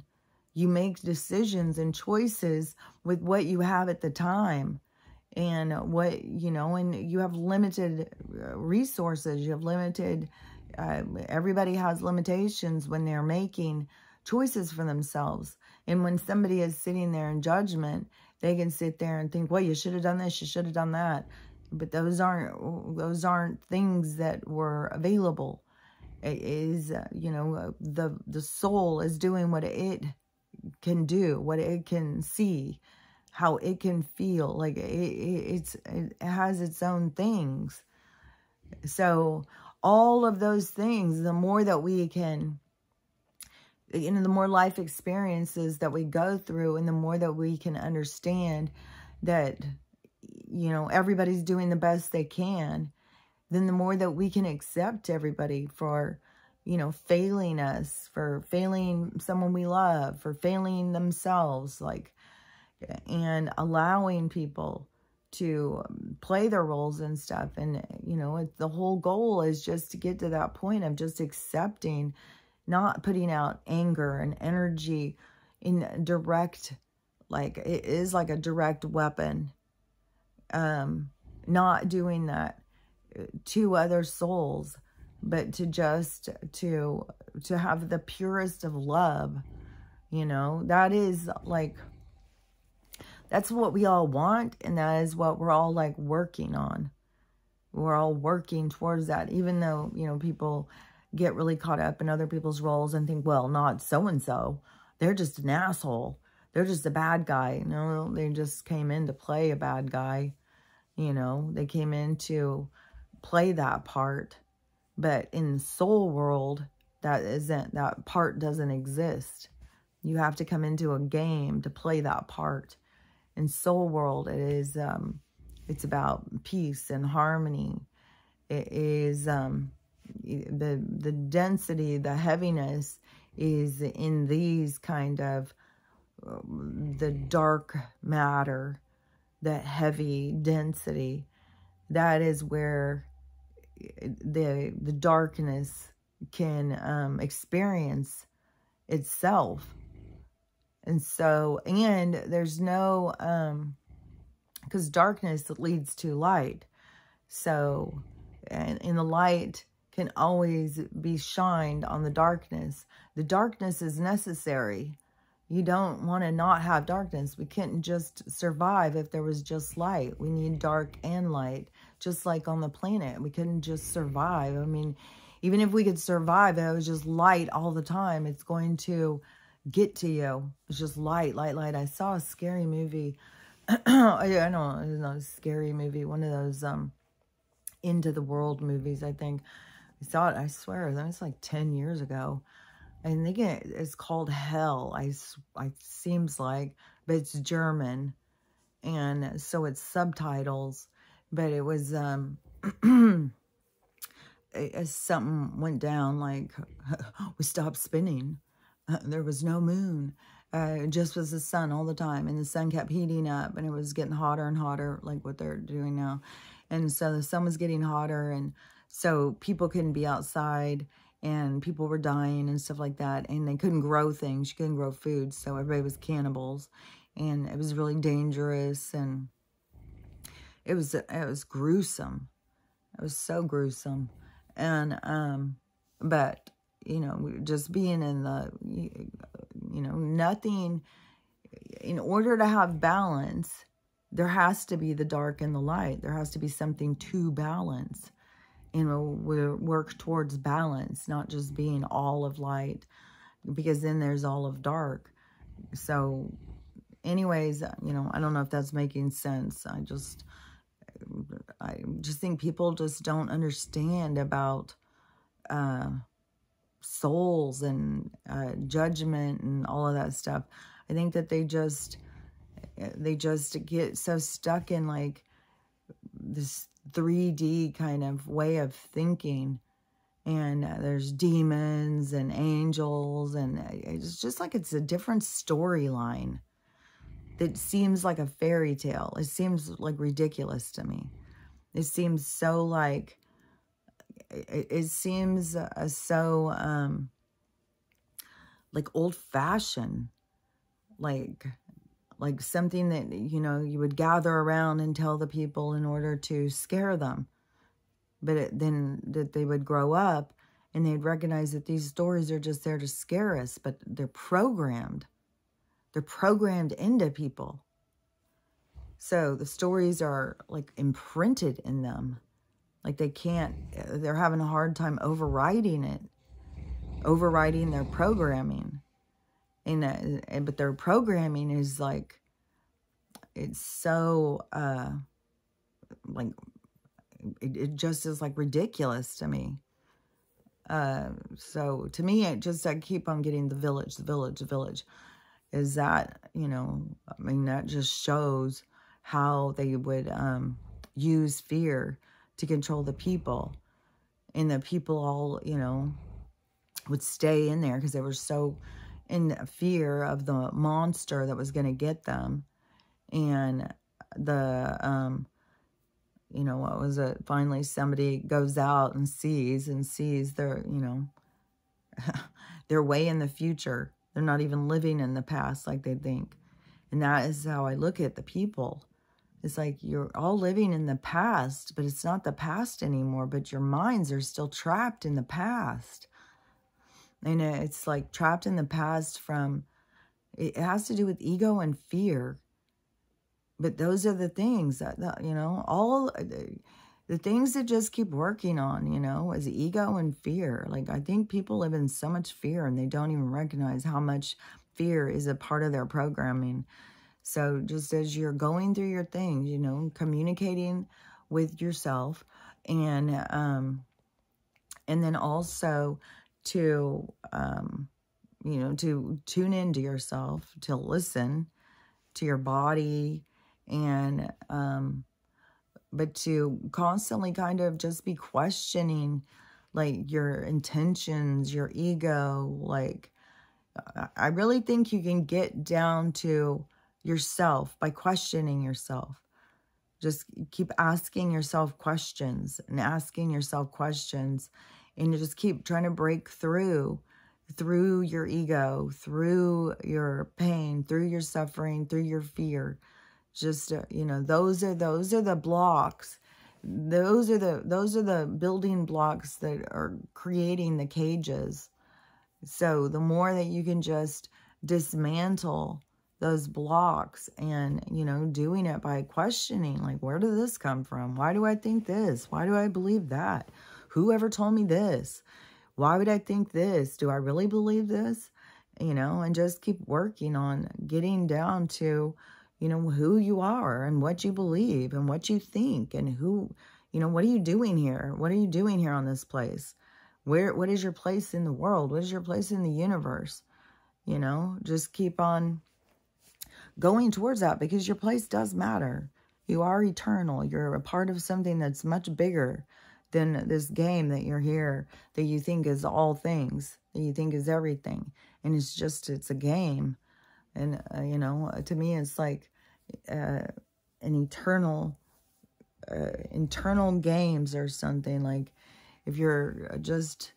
You make decisions and choices with what you have at the time, and what, you know, and you have limited resources. You have limited, everybody has limitations when they're making choices for themselves. And when somebody is sitting there in judgment, they can sit there and think, well, you should have done this, you should have done that. But those aren't things that were available. It is, you know, the soul is doing what it can do, what it can see, how it can feel. Like, it has its own things. So all of those things, the more that we can, you know, the more life experiences that we go through, and the more that we can understand that, you know, everybody's doing the best they can, then the more that we can accept everybody for, you know, failing us, for failing someone we love, for failing themselves, like, and allowing people to play their roles and stuff. And, you know, the whole goal is just to get to that point of just accepting, not putting out anger and energy in direct, like, it is like a direct weapon. Not doing that to other souls, but to just to have the purest of love. You know, that is like, that's what we all want, and that is what we're all like working on. We're all working towards that, even though, you know, people get really caught up in other people's roles and think, well, not so-and-so. They're just an asshole. They're just a bad guy. No, they just came in to play a bad guy. You know, they came in to play that part. But in the soul world, that part doesn't exist. You have to come into a game to play that part. In soul world, it is, it's about peace and harmony. It is, the density, the heaviness is in these kind of, the dark matter, that heavy density. That is where the darkness can experience itself. And so, and there's no, because darkness leads to light. So, and the light can always be shined on the darkness. The darkness is necessary. You don't want to not have darkness. We couldn't just survive if there was just light. We need dark and light, just like on the planet. We couldn't just survive. I mean, even if we could survive, it was just light all the time. It's going to get to you. It's just light, light, light. I saw a scary movie. I know it's not a scary movie. One of those Into the World movies, I think. I saw it, I swear, that was like 10 years ago. I think it's called Hell, it seems like, but it's German. And so it's subtitles. But it was, something went down, like, we stopped spinning. There was no moon. It just was the sun all the time. And the sun kept heating up. And it was getting hotter and hotter, like what they're doing now. And so the sun was getting hotter. And so people couldn't be outside. And people were dying and stuff like that. And they couldn't grow things. You couldn't grow food. So everybody was cannibals. And it was really dangerous. And it was gruesome. It was so gruesome. And, but, you know, just being in the, you know, nothing, in order to have balance, there has to be the dark and the light. There has to be something to balance. You know, we work towards balance, not just being all of light, because then there's all of dark. So anyways, you know, I don't know if that's making sense. I just think people just don't understand about souls and judgment and all of that stuff. I think that they just get so stuck in like this 3D kind of way of thinking. And there's demons and angels, and it's just like it's a different storyline that seems like a fairy tale. It seems like ridiculous to me. It seems so like, it seems so like old-fashioned, like something that, you know, you would gather around and tell the people in order to scare them. But then that they would grow up and they'd recognize that these stories are just there to scare us, but they're programmed. They're programmed into people. So the stories are like imprinted in them. Like they're having a hard time overriding it, overriding their programming. But their programming is like, it's so, like, it just is like ridiculous to me. So to me, I keep on getting the village. Is that, you know, I mean, that just shows how they would use fear to control the people. And the people all, you know, would stay in there because they were so in fear of the monster that was going to get them. And the, you know, what was it? Finally, somebody goes out and sees their, you know, they're way in the future. They're not even living in the past like they think. And that is how I look at the people. It's like you're all living in the past, but it's not the past anymore. But your minds are still trapped in the past. And it's like trapped in the past from, it has to do with ego and fear. But those are the things that you know, all the things that just keep working on, you know, is ego and fear. Like, I think people live in so much fear and they don't even recognize how much fear is a part of their programming. So just as you're going through your things, you know, communicating with yourself and then also to, you know, to tune into yourself, to listen to your body, and but to constantly kind of just be questioning like your intentions, your ego. Like, I really think you can get down to yourself by questioning yourself. Just keep asking yourself questions and asking yourself questions, and you just keep trying to break through your ego, through your pain, through your suffering, through your fear. Just, you know, those are the blocks. Those are the building blocks that are creating the cages. So the more that you can just dismantle those blocks, and, you know, doing it by questioning, like, where did this come from? Why do I think this? Why do I believe that? Whoever told me this? Why would I think this? Do I really believe this? You know, and just keep working on getting down to, you know, who you are and what you believe and what you think and who, you know, what are you doing here? What are you doing here on this place? What is your place in the world? What is your place in the universe? You know, just keep on going towards that, because your place does matter. You are eternal. You're a part of something that's much bigger than this game that you're here, that you think is all things, that you think is everything. And it's a game. And, you know, to me, it's like an internal games or something. Like, if you're just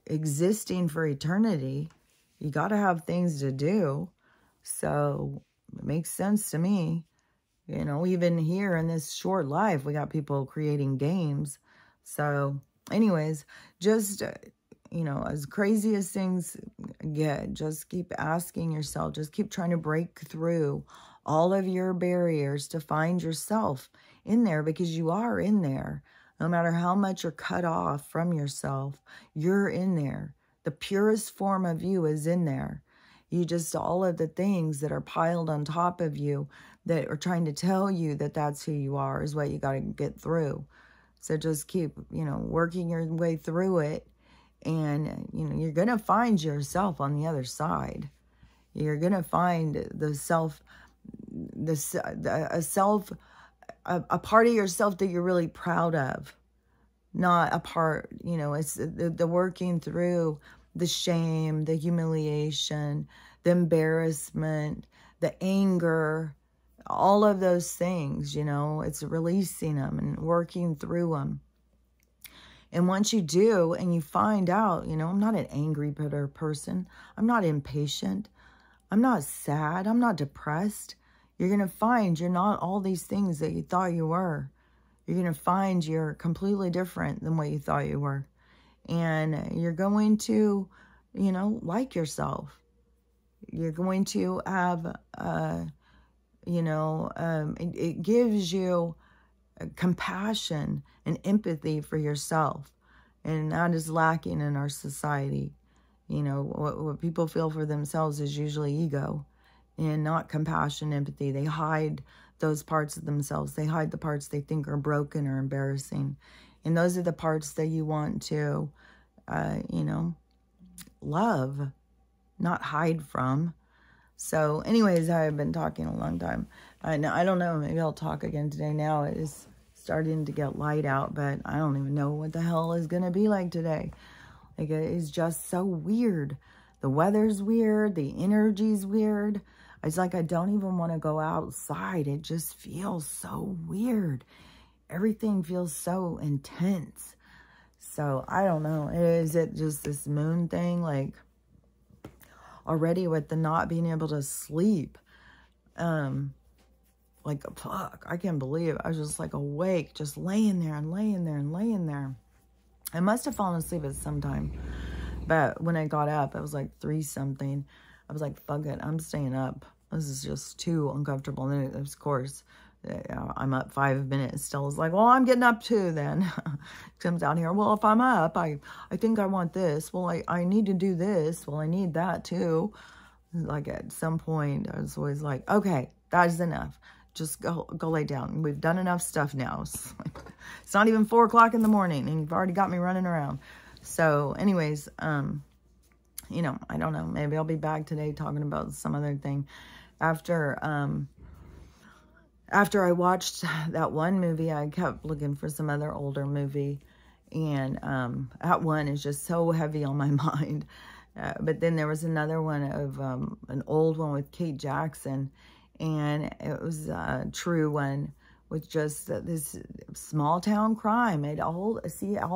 existing for eternity, you got to have things to do. So it makes sense to me. You know, even here in this short life, we got people creating games. So anyways, just, you know, as crazy as things get, just keep asking yourself, just keep trying to break through all of your barriers to find yourself in there, because you are in there. No matter how much you're cut off from yourself, you're in there. The purest form of you is in there. You just, all of the things that are piled on top of you that are trying to tell you that that's who you are is what you got to get through. So just keep, working your way through it. And, you're going to find yourself on the other side. You're going to find a part of yourself that you're really proud of. Not a part, it's the working through the shame, the humiliation, the embarrassment, the anger, all of those things, it's releasing them and working through them. And once you do, and you find out, I'm not an angry, bitter person. I'm not impatient. I'm not sad. I'm not depressed. You're going to find you're not all these things that you thought you were. You're going to find you're completely different than what you thought you were. And you're going to, like yourself. You're going to have, it gives you compassion and empathy for yourself. And that is lacking in our society. What people feel for themselves is usually ego and not compassion, empathy. They hide those parts of themselves. They hide the parts they think are broken or embarrassing. And those are the parts that you want to, love, not hide from. So anyways, I've been talking a long time. I don't know, maybe I'll talk again today. Now it is starting to get light out, but I don't even know what the hell is going to be like today. Like, it is just so weird. The weather's weird. The energy's weird. It's like I don't even want to go outside. It just feels so weird. Everything feels so intense. So, I don't know. Is it just this moon thing? Like, already with the not being able to sleep. Like, fuck, I can't believe it. I was just like awake, just laying there and laying there and laying there. I must have fallen asleep at some time. But when I got up, it was like 3-something. I was like, fuck it, I'm staying up. This is just too uncomfortable. And then, of course, I'm up 5 minutes. Still is like, well, I'm getting up too then. Comes down here, well, if I'm up, I think I want this. Well, I need to do this. Well, I need that too. Like, at some point, I was always like, okay, that is enough. Just go lay down. We've done enough stuff now. It's not even 4 o'clock in the morning, and you've already got me running around. So, anyways, I don't know. Maybe I'll be back today talking about some other thing. After I watched that one movie, I kept looking for some other older movie, and that one is just so heavy on my mind. But then there was another one of an old one with Kate Jackson, and it was a true one with just this small town crime. All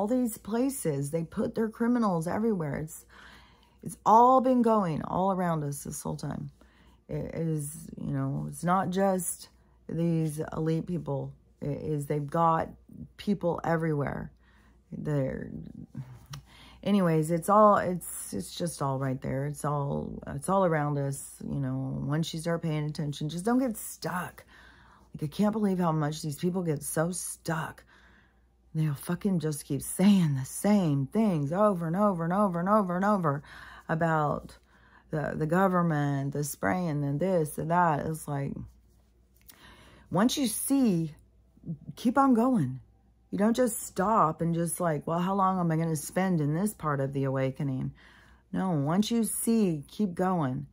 these places, they put their criminals everywhere. It's all been going all around us this whole time. It is, it's not just these elite people. They've got people everywhere. Anyways, it's just all right there. It's all around us, once you start paying attention. Just don't get stuck. Like, I can't believe how much these people get so stuck. They'll fucking just keep saying the same things over and over and over and over and over about the government, the spraying, and this and that. It's like, once you see, keep on going. You don't just stop and just like, well, how long am I going to spend in this part of the awakening? No, once you see, keep going.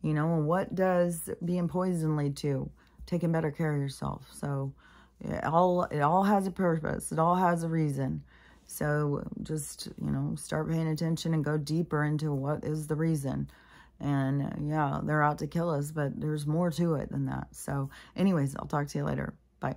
And what does being poisoned lead to? Taking better care of yourself. So it all has a purpose. It all has a reason. So just, start paying attention and go deeper into what is the reason. And yeah, they're out to kill us, but there's more to it than that. So anyways, I'll talk to you later. Bye.